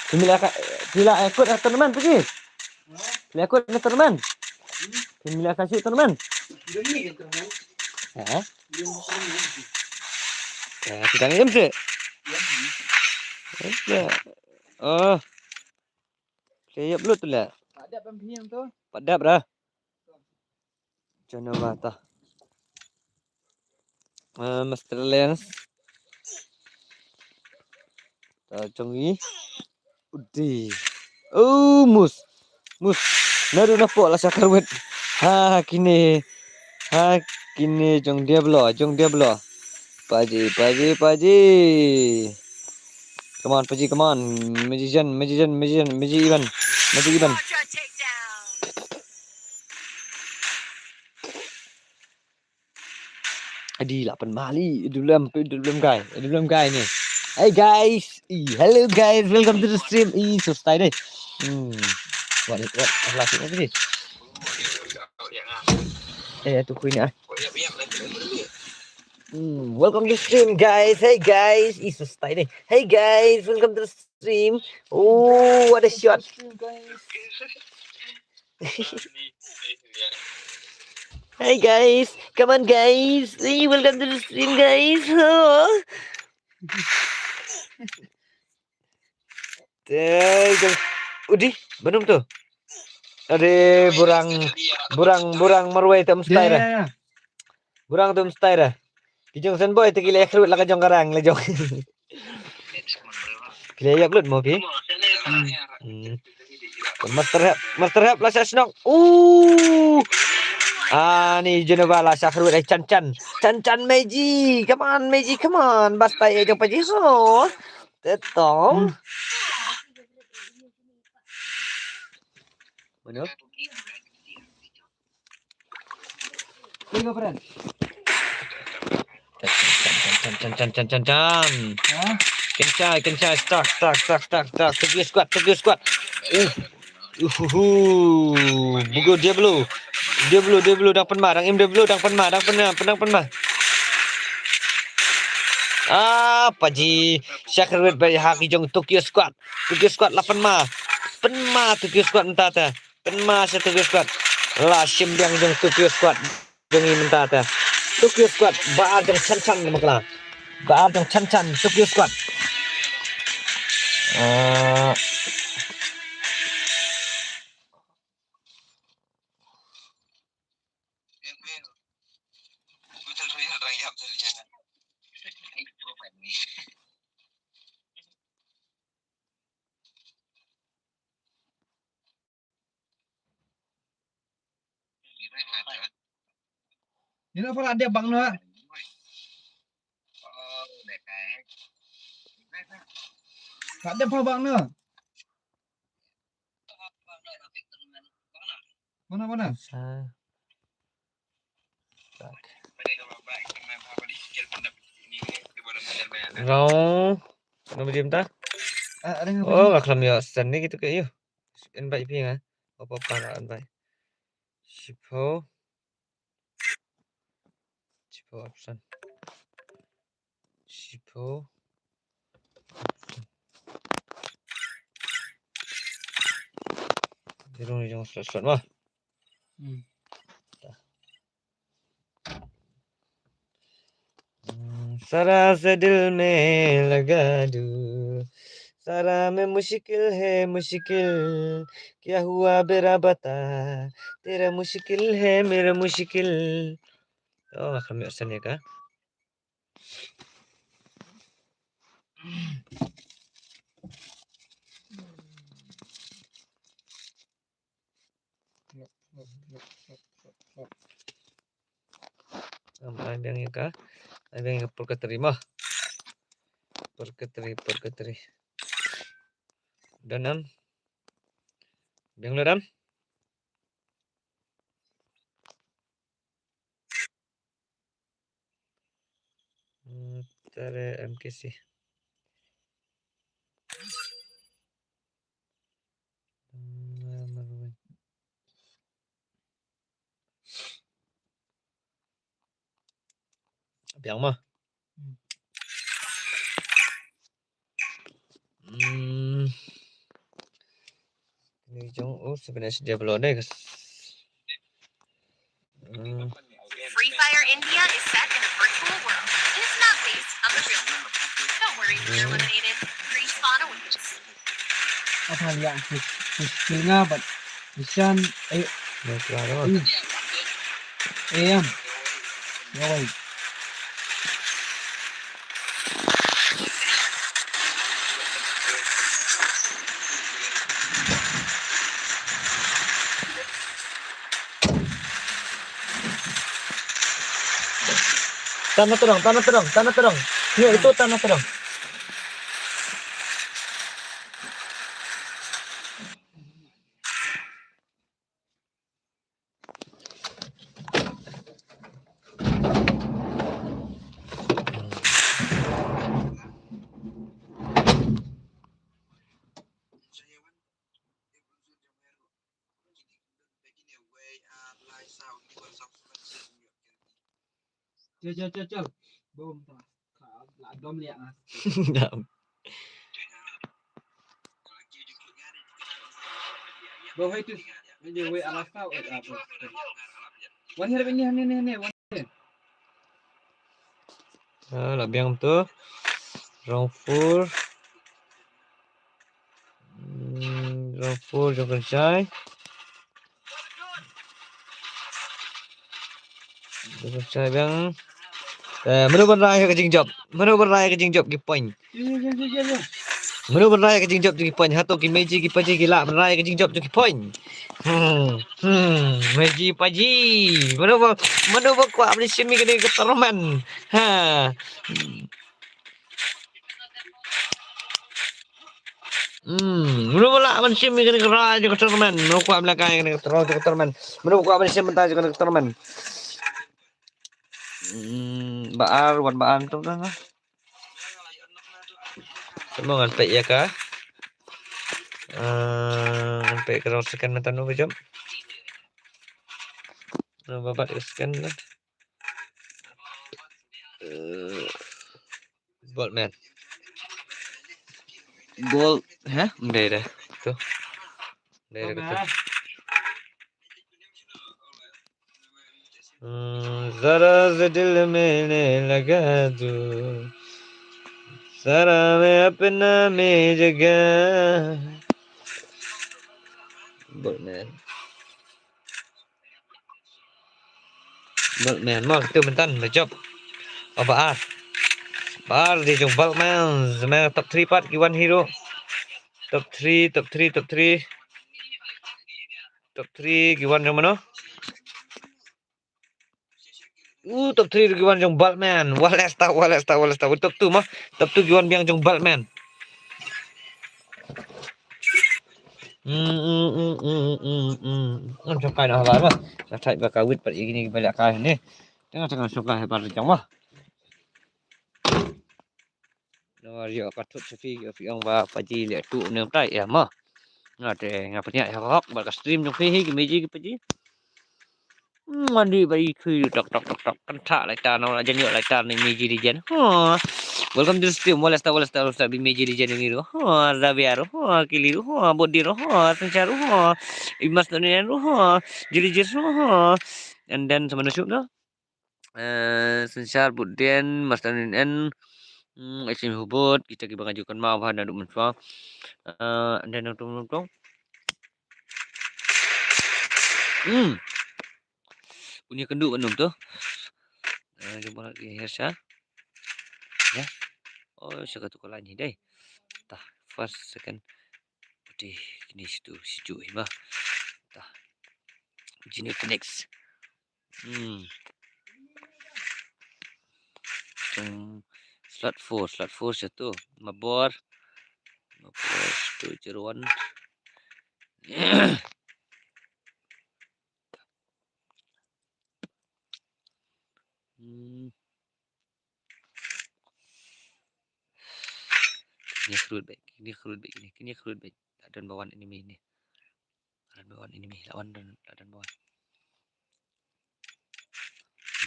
Bila ikut tournament pergi. Bila ikut ke tournament. Bila kasih tournament. Ini gitu kan. Ha? Ya, sedang em sih. Ya. Oh. Saya belum tu lah. Ada pembiang tu. Padap dah. Jangan mata. Master Lens. Chongi. Udi. Oh, mus. Naru napok lah sakar wet. Kini jong dia belah. Paji. Come on, Paji, come on. Magician, Ivan. Quadra takedown. Adi 8 mali. Dulem guy ni. Hey guys. Hello guys. Welcome to the stream. So style deh. What last apa ni? Tu kuih ni. Welcome to the stream guys. Hey guys. So style deh. Hey guys, welcome to the stream. Oh, what a shot. Hey guys, come on guys. Hey, welcome to the stream guys. Oh. Udi, belum tu. Ada burang marwai tu mesti dah. Ya. Burang tu mesti dah. Kijong sen boy tu gila ekhrut lah kajong karang lah jong. Gila ya belut mau pi. Master help lah snok. Ni Genova lah Syahrul Chan Meiji. Come on Meiji, come on. Basta ya jong paji ho. Tetong. Mana? Tengok peran. Chan. Kencai, start. Tepi squad. Bugo dia belum dang penma, dang MW dang penma. Paji Syakrut bagi haki jong Tokyo squad 8 ma. Penma Tokyo squad entah ta. Penma sa Tokyo squad. La simbiang jong Tokyo squad. Jong mentah ta. Tokyo squad ba jong chan makla. Ba jong chan Tokyo squad. Ini apa dia bang no? Tak ada apa bang no. Mana? Nama dia entah. Ada yang Oh, nggak kelam ya. Sen ni gitu kayak yuk. Invite pi ngah. Apa nak invite. Shipo option. Shipo. Terus ni jangan slot mah. जरा से दिल में लगा दूं सारा में मुश्किल क्या हुआ बेरा bata तेरा मुश्किल है मेरा मुश्किल. Oh, kami asan ya kah? Ay biang ya kah? Ay biang ya perketerima. Perketeri. Danam. Biang leram. Tare MKC. Biang mah. Ini jong sebenarnya dia belum ada guys. Free Fire India is set in a virtual world. It is not based on the real world. Don't worry when you're eliminated. Respawn awaits. Apa yang skillnya buat mission Claro. AM. Yaway. Tanah terang. Ya itu tanah terang. Cel. Bom tak. Dom lihat lah. Bom itu. Ini we ala kau apa. Wan here ini. Lah biang tu. Rongfur jong kerjai. Kerjai biang. Menurut raya ke jing job ki point. Menurut raya ke jing job ki point. Hato ki meji ki paji ki la raya ke jing job ki point. Meji paji. Menurut ko apni simi kene ke terman. Ha. Menurut lah man simi kene ke raya ke terman. Menurut ko apni kai kene ke terman. Menurut ko apni simi ta kene ke terman. Baar tu kan. Semua ngan pek ya kah? Ngan pek kalau scan mentan nu jom. Babat scan lah. Boltman. Gold, hah? Dah. Tu. Dah kata. जरा से दिल मैंने लगा दूं जरा मैं अपना में जगह Boltman mah tu mentan job Baar di jong Boltman zaman top 3 part ki one hero top 3 ki one jong mana top 3 giwan jong Boltman. Walas ta. Top 2 mah. Top 2 giwan biang jong Boltman. Macam kai nak habar mah. Nak type bakal wit pat gini balik kai ni. Tengah suka habar jang mah. No rio patut sepi yang ba paji le tu ne tai ya mah. Ngate ngapnya hok bal stream jong fi ki meji ki paji. Mandi bayi kui tok kan tak lai tan orang jenyok lai tan ni meji dijen. Welcome to the stream. Walas ta bi meji dijen ni ro. Zabiaro. Kili ro. Bodi ro. Sencaru. Imas ni ro. Jiri ro. And then sama nusuk dah. Sencar budien mas tanin SM hubut kita ki mengajukan mau bahan dan menfa. Dan nonton. Punya kenduk benum tu. Jumpa lagi Hersha. Ya. Oh, saya kata kalau ni deh. Tah, first second. Putih ini situ sejuk hima. Tah. Jini Phoenix. Slot 4 satu. Mabor tu jeruan. Ini kerut baik. Dan bawan enemy ni. Lawan dan bawan.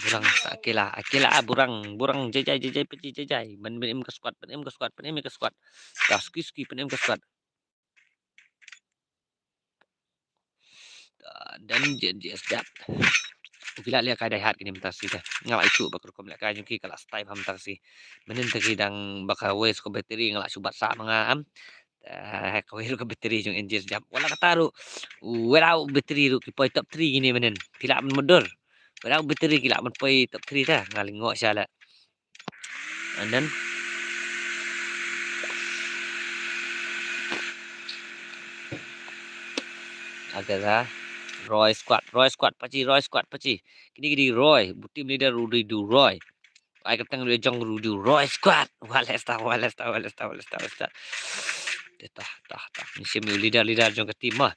Burang akila burang jajai peci jajai penem ke squad dah ski penem ke squad dan je sedap bila lihat kadai hat kini mentasi dah ngalak icu bakar kom lek kajung ki kala style ham taksi menen tegi dang bakal wes ko bateri ngalak subat sa mangam kau hiru ke bateri jung enjin sedap wala kataru werau bateri ru ki poi top 3 gini menen tidak mundur werau bateri ki lak men poi top 3 dah ngaling ngok syala and then agak Roy squad paci kini Roy tim leader Rudy Roy ai kapten dia jong Rudy Roy squad walesta tah musim leader jong ke tim mah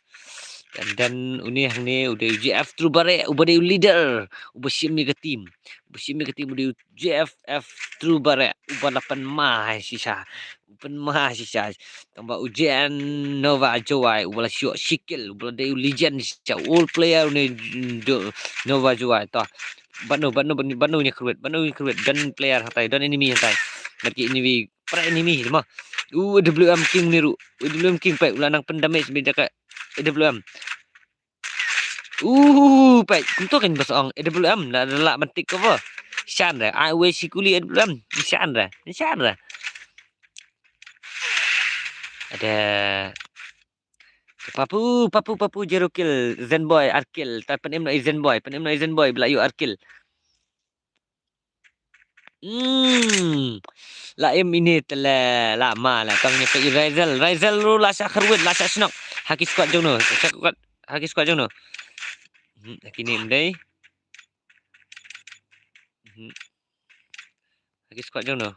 dan uni hang ni udah UJF true bare ubade leader ubasim ni ke tim udah UJF true bare ubalapan mah sisa tambah ujian Nova Joy ubala syok sikil ubala de legend sisa all player ni Nova Joy tah banu ni kruet dan player hatai dan enemy hatai lagi enemy para enemy mah WM King niru WM King pai ulanang pendamage beda ka EWM pai kunto kan basong EWM la mentik cover shan dah I we sikuli EWM shan dah ada papu zero kill Zenboy arkil tapi penem na Zenboy belayu arkil Laim ini telah lama lah tangnya pe Rizal lu lasa kharwit lasa snok haki squad jong no kini mdai haki squad jong no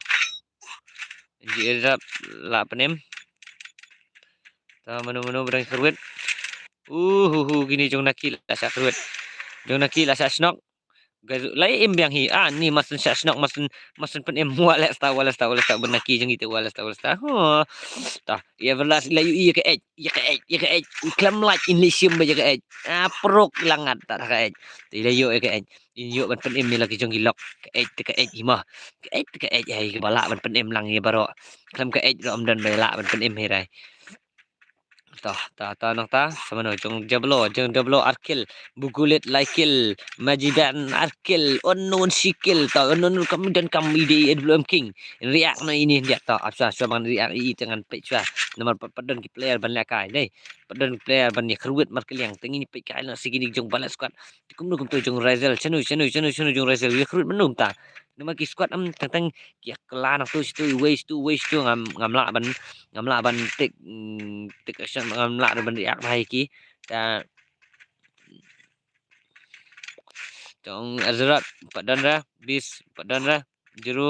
ji rap la penem ta manu berang kharwit gini jong nakil lasa kharwit jong nakil lasa snok gazu lai em biang hi ni masen snok masen penem wala sta benaki jeng itu wala sta tah ya velas la yu ke klam like in lisium ba ke peruk langat tak ke ti la yu ke yu ban penem ni lagi jong gilok ke himah ke ai bala ban penem lang ya baro klam ke rom dan bala ban penem herai ta nang ta sama no jong jablo arkil bugulit laikil majidan arkil unknown sikil ta unknown kami dan kami di EWM King react na ini dia ta apsa bang react dengan pecah nomor padan ki player ban lakai dei padan player ban ya kruit markel yang tengi pe kai na sigini jong balas squad kum tu jong Rizal chanu jong Rizal ya kruit menum ta nama ki squad tang ki kelan tu situ waste tu ngamla ban tik action ngamla ban react hai ki ta jong azrat padan ra bis padan ra jeru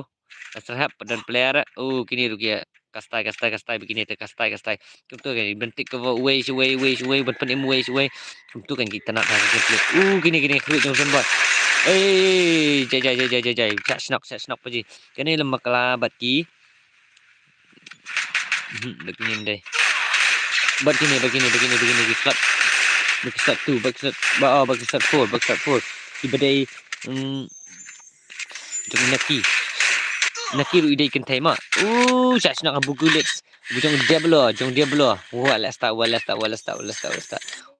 asrap padan player kini rugia kastai begini te kastai kum tu kan bentik ke waste ban penem waste kum tu kan kita nak gameplay gini kruit jong Zenboy jai set snok paji kini lemak kelabat ki begini deh begini slot 2 slot 4 ibadai jong naki ru idai kentai ma set snok bugulit jong diablo wala sta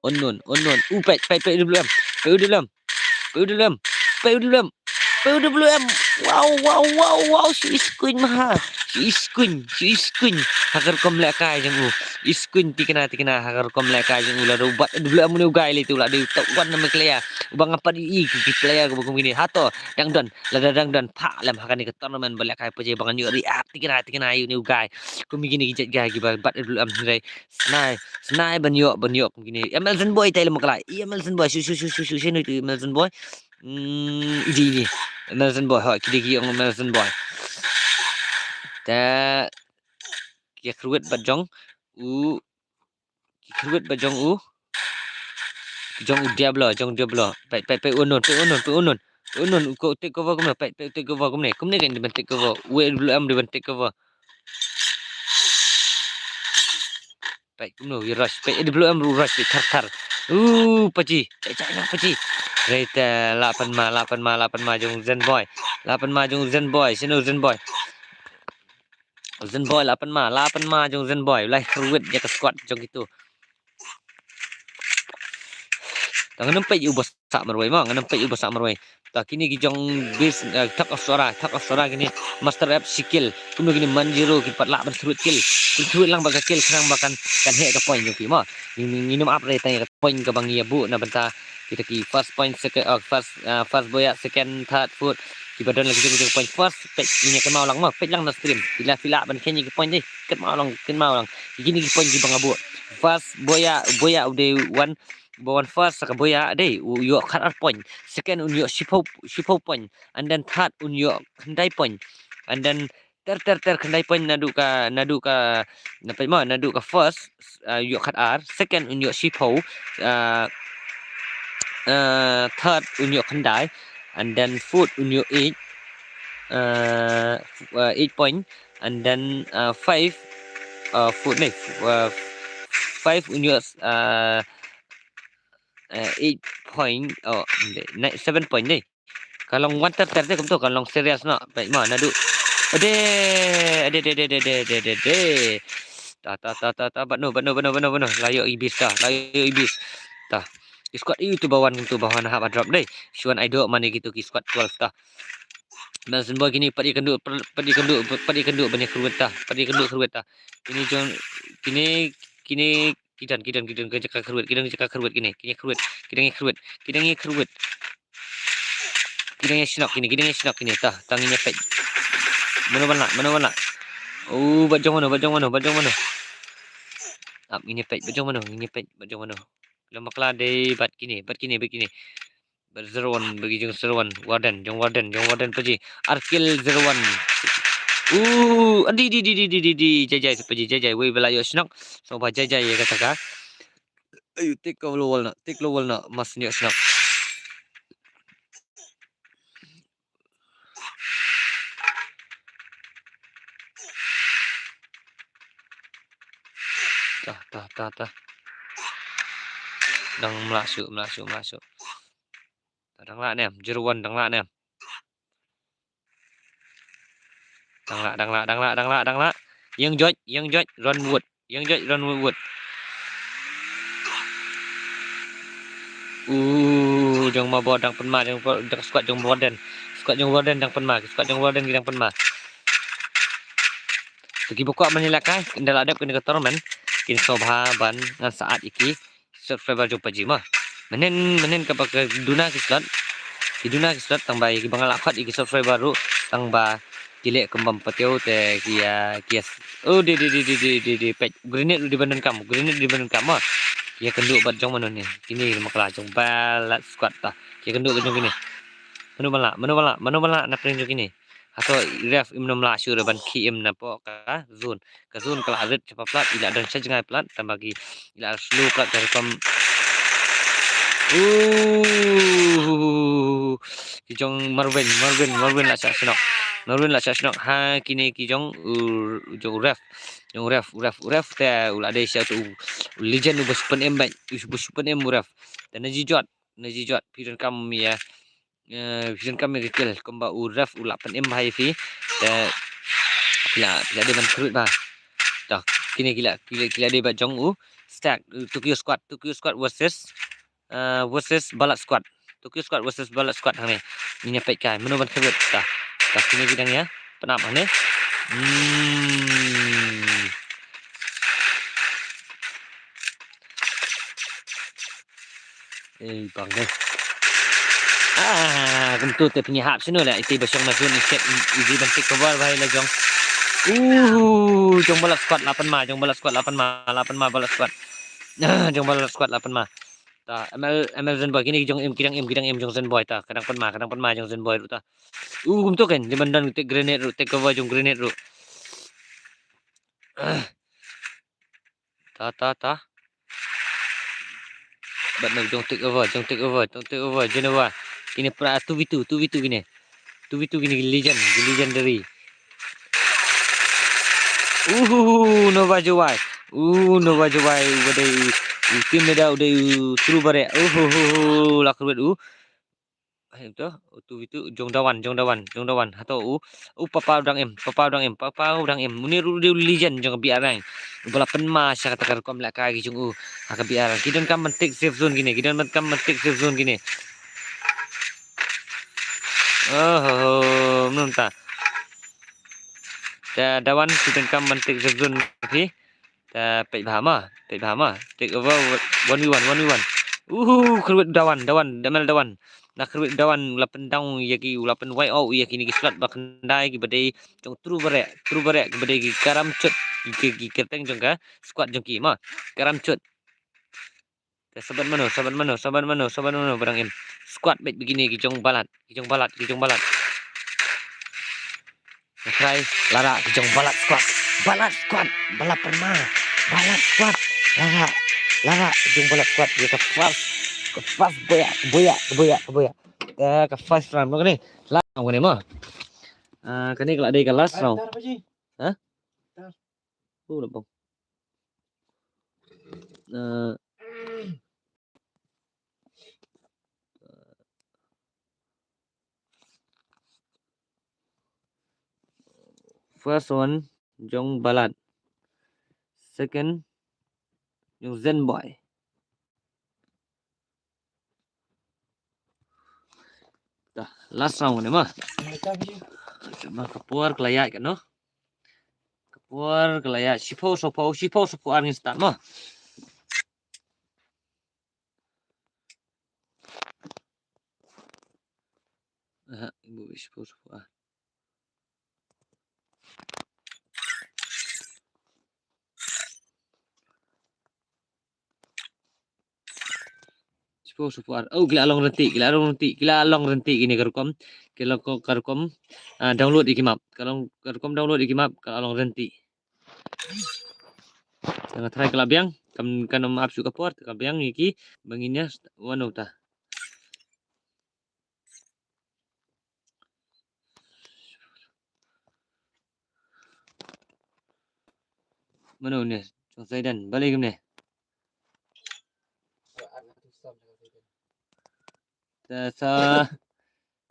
unknown pai PWM. Wow. Si Iskun maha. Si Iskun. Hagar kom lekai jeng u. Iskun tikena hagar kom lekai jeng u la ubat PWM ni ugai le tu la de tawan nama klaya. Bang apa di player ko gini hato dangdan pa lam hakan ke tournament balekai peje bang ni react tikena ayu ni ugai. Ko migini gijet gai gi bat PWM ni snai banyo gini. Emerson boy tayo mo kalai. Emerson boy su ni Emerson boy. Ini Emerson boy ha kidi ang Emerson boy. Ta kia kruet bajong u jong Diablo pai unun ko take over kumne pai take over kumne kan di take over WM di take over pai kumno rush pai WM rush tar paci Reta 8 ma jong Zen boy sino Zen boy 8 ma jong Zen boy lai kruet dia ke squad jong gitu Tangan nampak you bos sak marwai mang, nampak you bos sak marwai. Tak kini kijong bis tak of sora gini master app skill. Kuno gini manjiro ki pat lak ban serut kill. Serut lang baga kill kerang bakan kan he ka point ki ma. Minum up rate ka point ka bang ya bu na benta kita ki first point second first boya second third fourth ki badan lagi kijong point first pet ini kan mau lang ma pet lang na stream. Bila ban kenya ki point ni ket mau lang Gini ki point ki bang abu. First boya udah one Bawan first boya day you cut out point second on your shipo point and then third on your kandai point and then ter kandai point nadu ka first you cut out second on your shipo third on your kandai and then fourth on your 8 point and then 5 fourth 5 on your 8 point 7 point ni kalau water ter kum tu kalau serius nak baik mana nadu ade ta bano layo ibis ta squad itu bawan nak drop deh Shuan idol mana gitu ki squad 12 ta Nelson boy gini padi kenduk banyak keruet ta ini jong kini kidan jaka keruet kidang snok kini tah tanginya pet mana bajong mana ini pet bajong mana lama kala de bat kini berzeron bagi jong seruan warden paji arkil zeruan di jajai we belayo snok so ba jajai ya kata ayo take low wall na mas ni snok ta dang melasuk dang la nem jeruan dang la nem dang la yang joj run wood jong ma bodang penma jong squad jong warden dang penma gidang penma Tuki buka menilakai kendala adap kena tournament kin sobha ban ngan saat iki subscriber jong pajima menen ka bak duna ki slot tang bai ki bangal akat iki subscriber ru tang ba kilek kembam pateu te kia di pet grenade di badan kamu ya kenduk bat jong mana ni kini makala jong balat squad ta kia kenduk jong kini menu bala na pring jong kini atau ref imnom la syur ban ki im na po ka zone kala arit cepat plat ila dan sajengai plat tambah gi ila slow plat dari kom kijong Marvin la sa senok ha kini kijong jong ref te ula de sya tu legend bus pen em ref dan najijot piran kam ya vision kami kecil komba uraf ula pen em hai fi kila de ban krut ba dah kini kila de ba jong stack Tokyo squad versus balat squad Tokyo Squad versus Balat Squad hang ni. Ni nyapet kai. Menu ban kebet tah. Tah sini bidang ya. Penap hang ni. Bang ni. Kentut dia punya hap sini lah. Iti basyong na zone set easy bantik cover bahai lah jong. Jong Balat Squad 8 ma, jong Balat Squad 8 ma Balat Squad. Jong Balat Squad 8 ma. Ta ML Zen Boy kini jong kidang jong Zen Boy ta kadang pen ma jong Zen Boy ru ta tu kan di bandan take grenade ru take cover jong grenade ru ta bat nak jong take over Genova kini pra 2v2 gini 2v2 gini legendary Nova Jawai badai tim meda udah true bare lakrut itu tu jong dawan atau papa udang em munir udah legend jong biarang bola penma sya kata kom la kagi jong aka biarang kidan kam mentik safe zone gini menunta dawan kidan kam mentik safe zone ni Pek Bahama take over 1v1 kerwit dawan nak kerwit dawan lapan down yaki lapan way out yaki ni slot bakandai ki badai jong true bare ki badai ki karam cut ki kerteng jong ka squad jong ki ma karam cut saban mano barang em squad bet begini ki jong balat try lara ki jong balat squad balapan ma Balat Squad Lara jong Balat Squad dia ke fast boya ke fast round ni lah ni mah kini kalau ada ke last round lapang first one jong Balat second yung Zen Boy. Dah, last round ni mah. Cuma kepuar kelayak kan no? Kepuar kelayak sipo sopo angin start mah. Ibu sipo sopo Supuar. Gila long renti gini karukom. Download di map. Kalau karukom download di map kalau long renti. Jangan try kelabiang. Kan maaf suka puar kelabiang iki banginnya wano ta. Mana ni? Jong Zaidan balik ni. Sa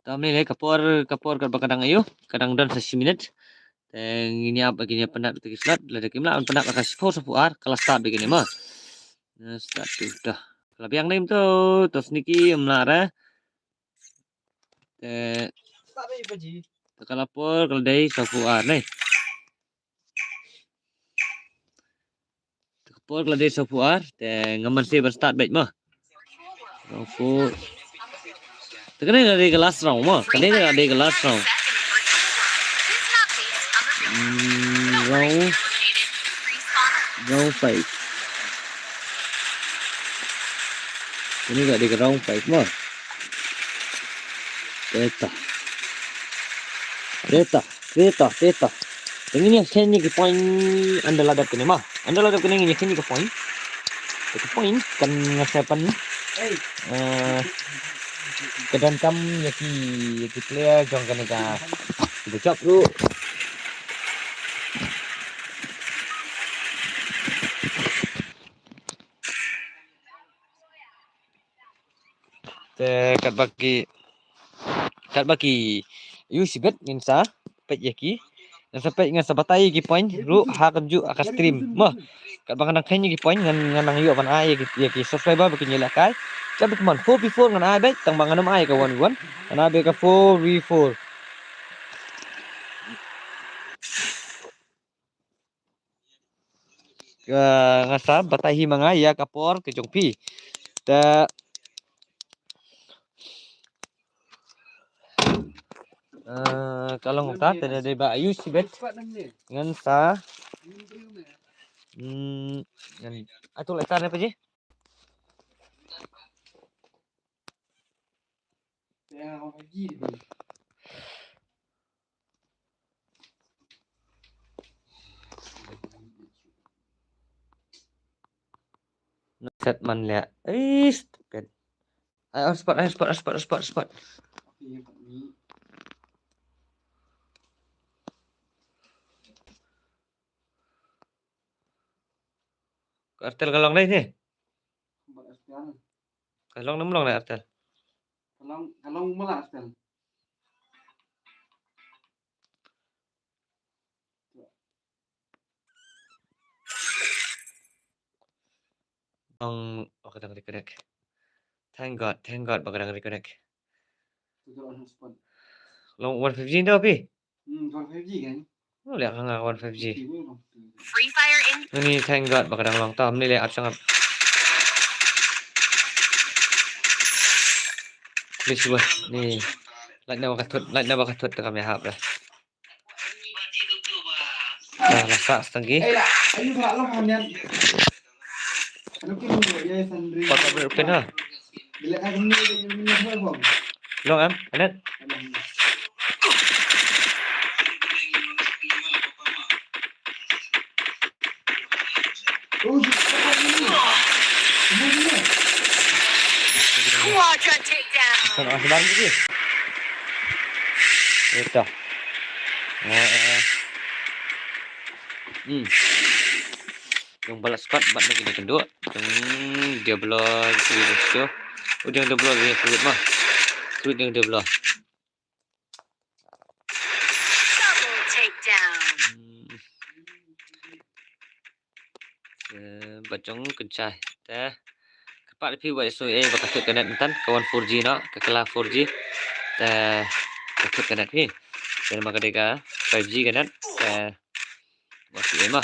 tamni le kapor kadang ayo kadang dan 1 minit ini apa gini penat betul slot lada kimla penat akan sepuar kelas start begini mah start sudah kalau yang lain tu terus niki melara kalau lapor kalau dari sepuar nih kapor kalau dari sepuar ngaman sih berstart baik mah aku Kena ada ke last round mah. Kena ada ke last round. Round 5. Ini enggak di round 5 mah. Data. Ini ni ke point anda ladap kini mah. Anda ladap kini ni ke point. Ke point kan ngasapan. Kedan kam yaki player jong kan ka bocap lu kat baki yu sibet insa pet yaki Yang sampai ngan sabatai gi point ru ha kan ju akan stream. Mah kat bang nang kenya gi point ngan nang yu ban ai gi subscriber bikin nyela kai. Cabut man 4v4 ngan ai baik tang bang anam ai ka 1v1. Ngan ai ka 4v4. Ngasa batahi mangai ya kapor ke jongpi. Ta kalau ngota tadi ada ba ayu sibet ngan sa ngan atu letan apa je? Ya, orang pergi tu. Set man le. Stupid. Spot. Okey, Pak ni. Artel kalong dai ni. Buat Astel. Kalong nemlong dai artel. Kalau malah Astel. Kadang reconnect. Thank God bakadang reconnect. Tu orang hotspot. Long 150 dah pi. Kalau 5G kan. Oh lihat hanga 150G. Free Fire India. Ni thank God bakadang long tam ni le ap sangat. Please buat ni. Like na bakatut ta kami hap dah. Dah lasak setengah. Ayo tak lah kalian. Ano kini dia sandri. Patah berpen ha. Bila kan ni apa? Long am, anet. Oh, Quadra takedown. Sana sebar lagi. Itu. Yung balas squat bat lagi ni kedua. Dia belah gitu. Udah dia belah dia sulit mah. Sulit dia belah. Double takedown. Bacong kencah. Teh. Kepak lebih buat so bakatut kanet entan kawan 4G nak kekala 4G. Teh bakatut kanet ni. Dan maka deka 5G kanet. Teh masuk mah.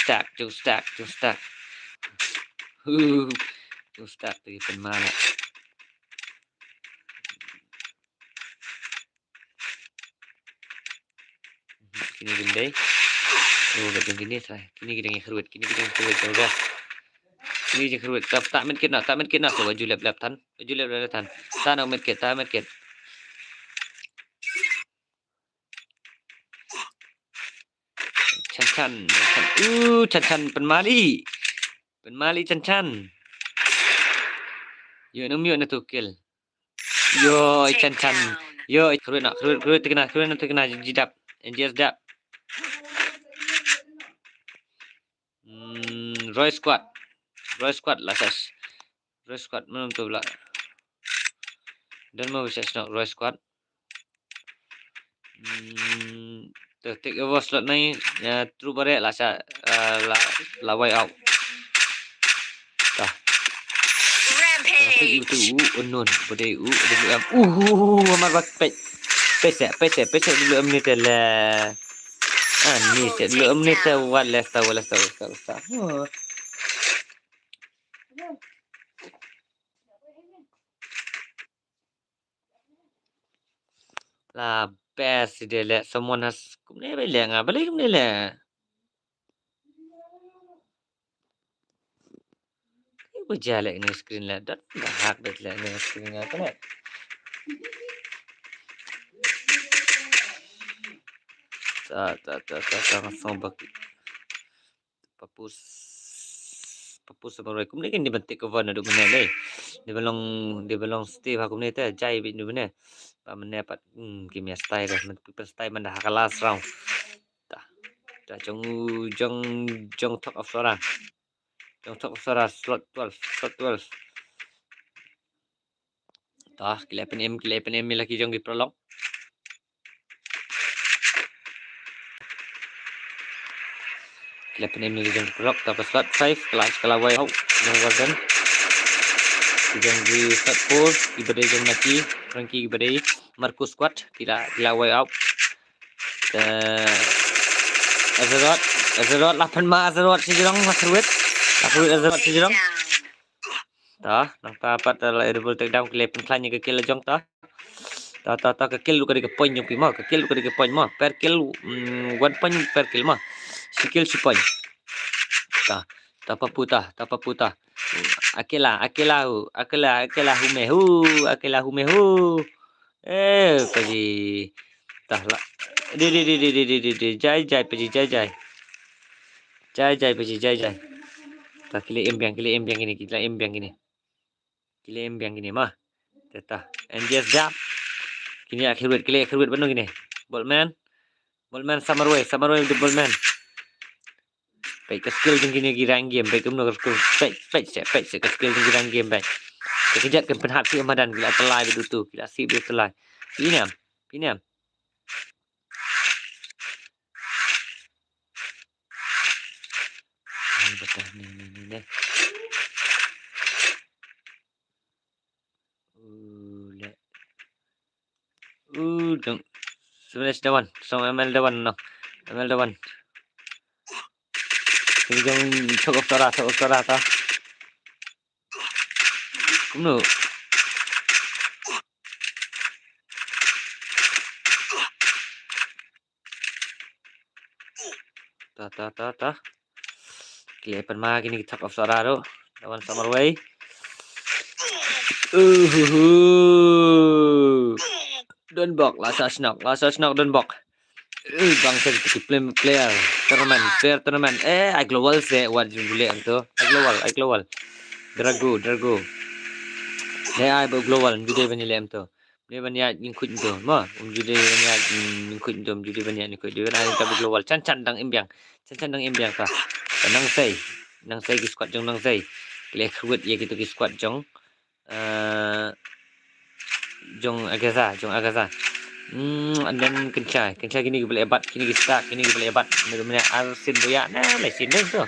Stack. Jom stack. Jom stack pergi penmana. Kini bindai. Oh, betul gini saya. Kini kita ngeruat. Dah. Kini je keruat. Tak medkit nak. So baju lap tan. Tan nak medkit. Chan. Chan penmali Chan. Yo nung na tukil. Yo Chan. Yo keruat terkena jidap. NGS dap. Roy squad lasas. Roy squad belum tu pula. Dan mau bisa nak Roy squad. Take over slot ni true bare lasa la way out. Dah. Tapi itu unknown pada amat bak pese dulu menit lah. Ni set dulu menit wala sta. La best dia le someone has kumne bele nga balik kumne le. Ibu jale ni screen le dot hak bet le ni screen nga kene. Ta sombak. Papus sebagai kumne kan dibentik ke van aduk mene le. Dia belong Steve aku ni teh jai bit ni mene. Pa mene pat kimia style dah men style man dah kelas round. Dah jong top of sora. Slot 12. Dah 11 M lagi jong di prolong. Kila penem ni jeng block tapos slot 5 kala way out ng Warden. Jeng di slot 4 ibade jeng Naki Frankie ibade Marcus squad kila way out. Azerot 8 ma Azerot si jerong Azerot Azerot si jerong. Tah nang tapat la double take down kile penklanya ke kill jong tah. Ta ke kill lu ke point jong pi ma ke kill lu ke point ma per kill 1 point per kill ma. Si kill si point. Ta putah akela humehu paji tah la di jai paji jai paji jai ta kile embiang gini mah tah NGS dap kini akhir wait benar gini Boltman summer way the Boltman. Baik ke skill tinggi girang game baik umno ke baik ke skill tinggi girang game baik kejat ke penhat si Ramadan gila telai bedutu gila si dia telai pinam ini betul ni dong sebenarnya dawan sama ML dawan Ini jong chok utara ta. Kumno. Ta. Kilipan ma kini chok utara do. Lawan summer way. Don't block, lasa snock don't block. Bang saya player tournament. I global se what you boleh anto. I global. Drago. Dia global judi banyak anto. Dia banyak lingkut tu. Ma, judi banyak lingkut tu. Judi banyak lingkut. Dia ada tapi global. Can dang imbiang ka. Nang say ki squad jong nang say. Kile khwet ye gitu ki squad jong. Jong Agaza. And then kencai kini boleh ebat kini start kini boleh ebat mana asin boyak nah lesin deh tu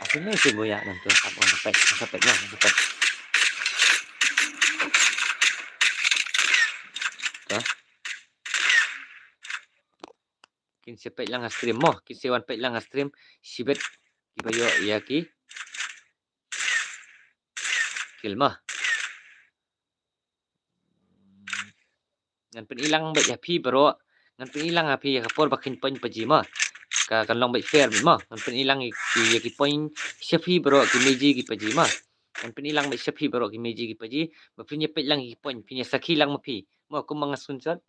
asin lesin boyak nam tu apa sampai tu kin sepet lang stream mo kin sewan pet lang stream sibet kibayo ya ki kilma ngan penilang baik happy bro ngan penilang happy kapor bakin point paji ma ka kan long baik fair ma ngan penilang ki point happy bro ki meji ki paji ma ngan penilang baik happy bro ki meji ki paji ma punya pet lang ki point punya saki lang mapi ma aku mangasun sat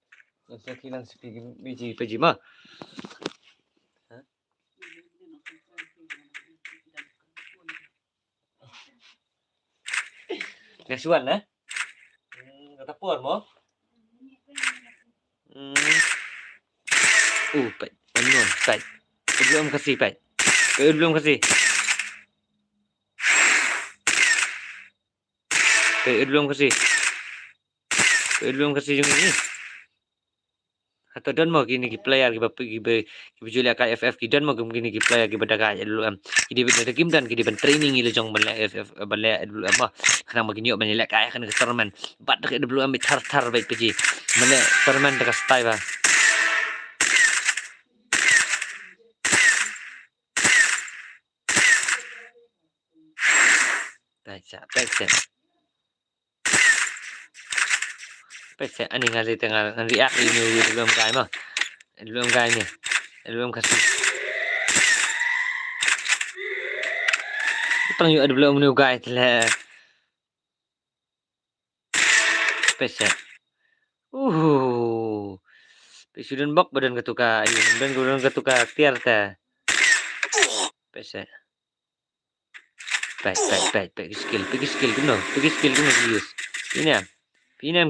ngan saki lang sepi ki meji ki paji ma Nasuan lah kata por mo Pet. Benon, pet. Belum kasih pet. Belum kasih jeng ni. Atau dan mau gini ki player ki julia ka FF ki dan mau gini ki player ki badaga dulu ki di game dan ki di training ile jong bala FF bala dulu kana mau gini ban ile ka kan ke tournament bat ke dulu tar baik peji mele tournament ka style ba Pese ani ngali tengah react ini belum kai mah. Belum kai ni. Belum kasih. Tang yu ada belum new guy telah. Pese. Presiden bok badan ketuka ini badan ketuka tiar ta. Pese. Baik skill kuno use. Pinam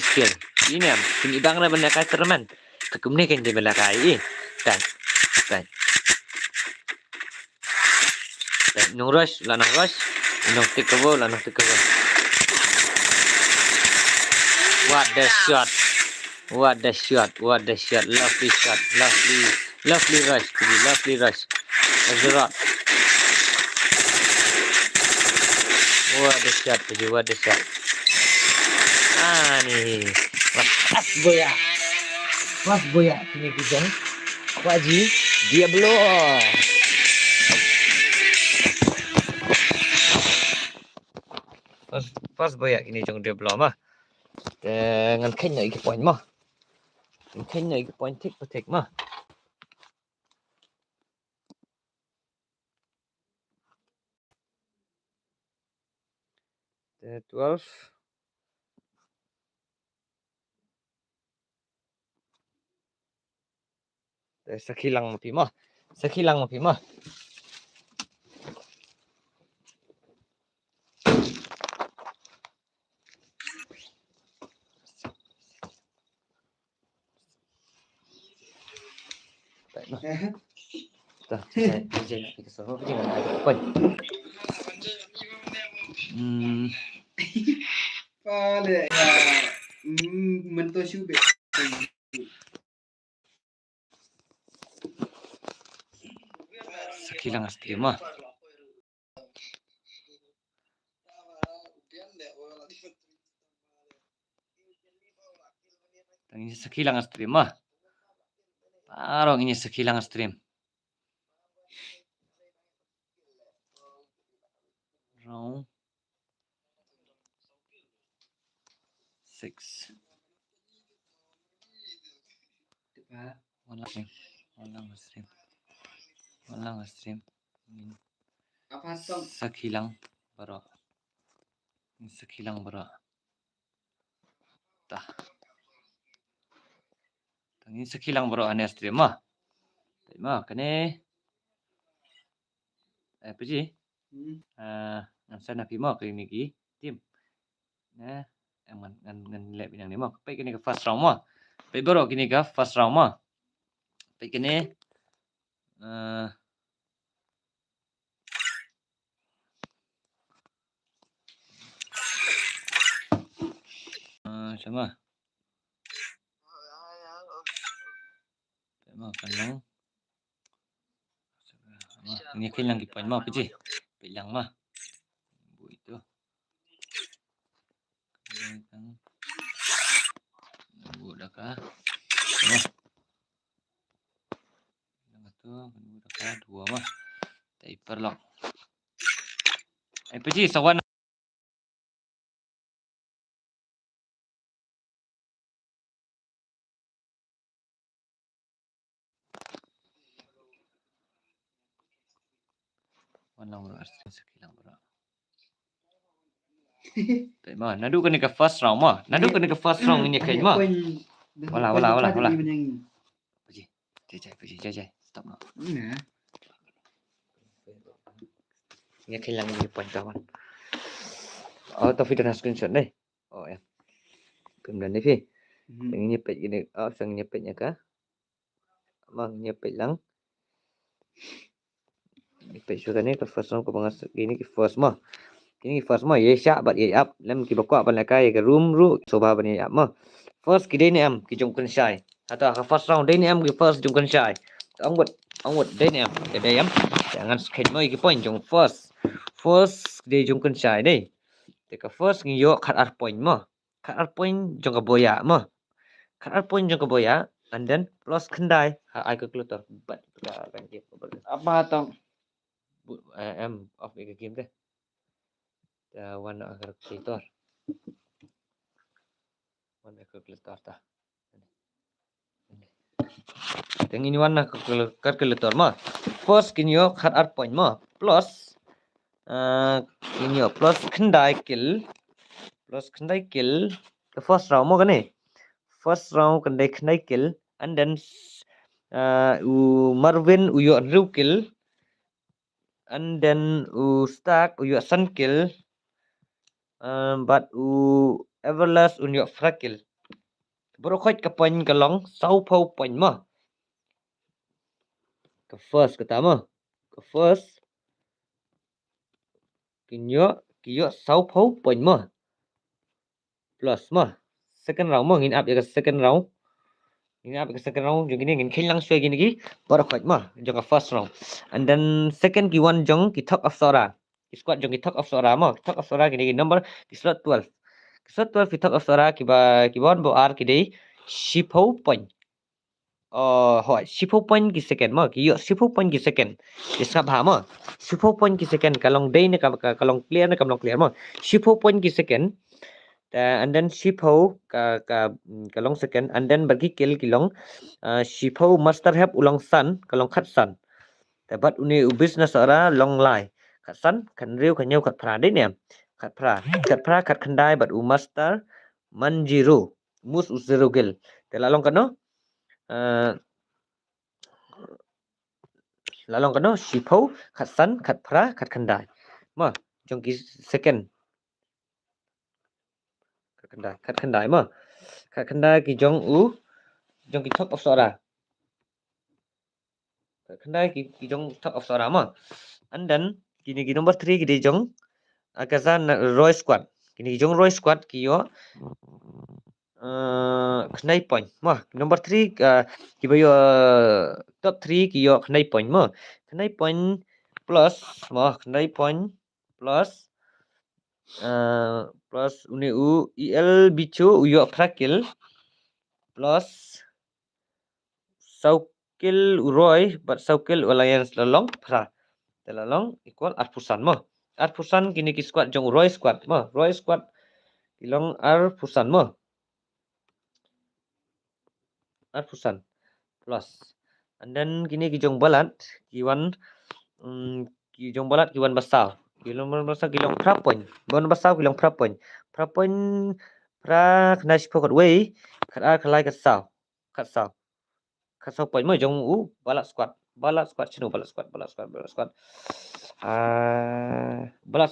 skill. Ini bang na benda kai terman. Kekumne kan je bela kai. Dan. Nong rush. Nong take over. What the shot. What the shot, lovely shot, lovely rush, PG, lovely rush. Azrat. What the shot, PG, what the shot. Nih, pas boya, kini kijong. Apa Haji? Dia belum. Pas boya kini jong dia belum mah. Dengan kenya iki point mah. Kenya iki point tik mah. 12. Sekilang mapi mah. Tak mah. Dah, saya nak pergi sofa pergi nak ada point. Pale ya. Mentok syube. Sekilang astri mah. Ini sekilang astri mah. Parong ini sekilang stream. Round 6. Walang stream. Apa tong? Sekilang bara. Tah. Ini sekilang bara ane stream mah. Mah kene. Pergi. Ngan sana pi mah ke ini ki tim. Nah, ngan lab yang ni mah. Pai kene ke first round mah. Pai bara kini ke first round mah. Pai kene sama. Sama kanang. Ini kilang point mah pergi. Pilang mah. Bu itu. Bu dah kah? Mah. Yang itu bu dah kah dua mah. Taper lock. Pergi sawan. Walang sekilang bara. Tak mah, nadu kena ke first round mah. Ini kain mah. Wala. Pergi. Stop mah. Nah. Ini kilang ni point kawan. Oh, tapi dah screenshot ni. Oh ya. Kemudian ni pi. Yang nyepet gini, sang nyepetnya kah? Mang nyepet lang. Nyepet sudah ni ke first round ke bangas ini ke first mah. Ini first mah ye syak bat ye up. Lem ki bakwa ban lakai ke room ru soba ban ye up mah. First ki dei ni am ki jong kun shai. Atau ke first round dei ni am ki first jong kun shai. Angwat dei ni am. Dei am. Jangan skate mah ki point jong first. First dei jong kun shai dei. Teka first ngi yo cut ar point mah. Cut ar point jong ka boya mah. Cut ar point jong ka boya and then plus kendai. Ai ke keluar bat ka kan dia. Apa tong? Am off ke game teh. Warna kalkulator. Warna kalkulator tah. Yang ini warna kalkulator mah. First kini yo cut out point mah plus kini yo plus kendai kill the first round mah kan ni. First round kendai kill and then Marvin yo ru kill and then stack yo sun kill. But Everlast unyo frakil. Bro khoi ka point ka long sau phau point ma. Ka first kata ma. Ka first kiyo sau phau point ma. Plus ma. Second round ma ngin up ya ka second round. Ini apa ke second round jong gini ngin khil lang shwe gini gi bor khoj ma jong ka first round. And then second ki one jong ki thok of sora. Ki squad jong ki thok of sora ma. Thok of sora gini gi number ki slot 12. Ki slot 12 ki thok of sora ki bon bo ar ki dei shipho point. Hỏi 15 point ki second ma ki yo 15 point ki second. Isap ha ma 15 point ki second kalong day ne kalong clear ne kalong clear ma 15 point ki second. And then shipho kalong second and then bagi kill kilong shipho master have ulang san kalong khat san but uni business ora long lai khat san kan riu kan nhau khat pra đấy nè khat pra khat khandai but u master manjiro mus uzero gel telalong kano lalong kano shipho khat san khat pra khat khandai ma jong ki second khat khandai ma khat khandai ki jong ki top of sora khandai ki jong top of sora ma and then kini ki number 3 ki jong akazan roy squad kini jong roy squad ki yo khnai point ma number 3 ki bayo top 3 ki yo khnai point ma khnai point plus ma khnai point plus plus uni el bicho uyo prakil plus saukil uroy but saukil alliance lalong pra lalong equal arpusan mo arpusan kini ki squad jong roy squad kilong arpusan mo arpusan plus and then kini ki jong balat kiwan ki jong balat kiwan basal kilong basal kilong pra point bon basal kilong pra point pra kena spokot way khat khalai kat sao point mo jong balat squad chino balat squad balat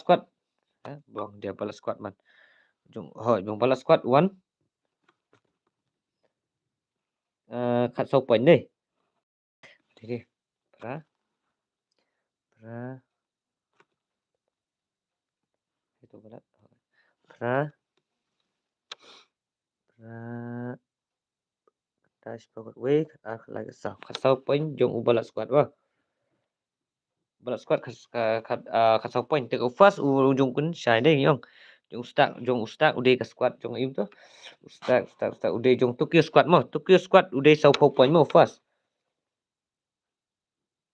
squad buang dia balat squad man jong balat squad one khat sao point đây đi pra itu balat pra dash pocket way khat like sao point jong balat squad wa balat squad khat sao point te first jong kun shai đây nhong jong ustak udah ke squad jong im tu ustak udah jong Tokyo squad mo Tokyo squad udah sao point mo first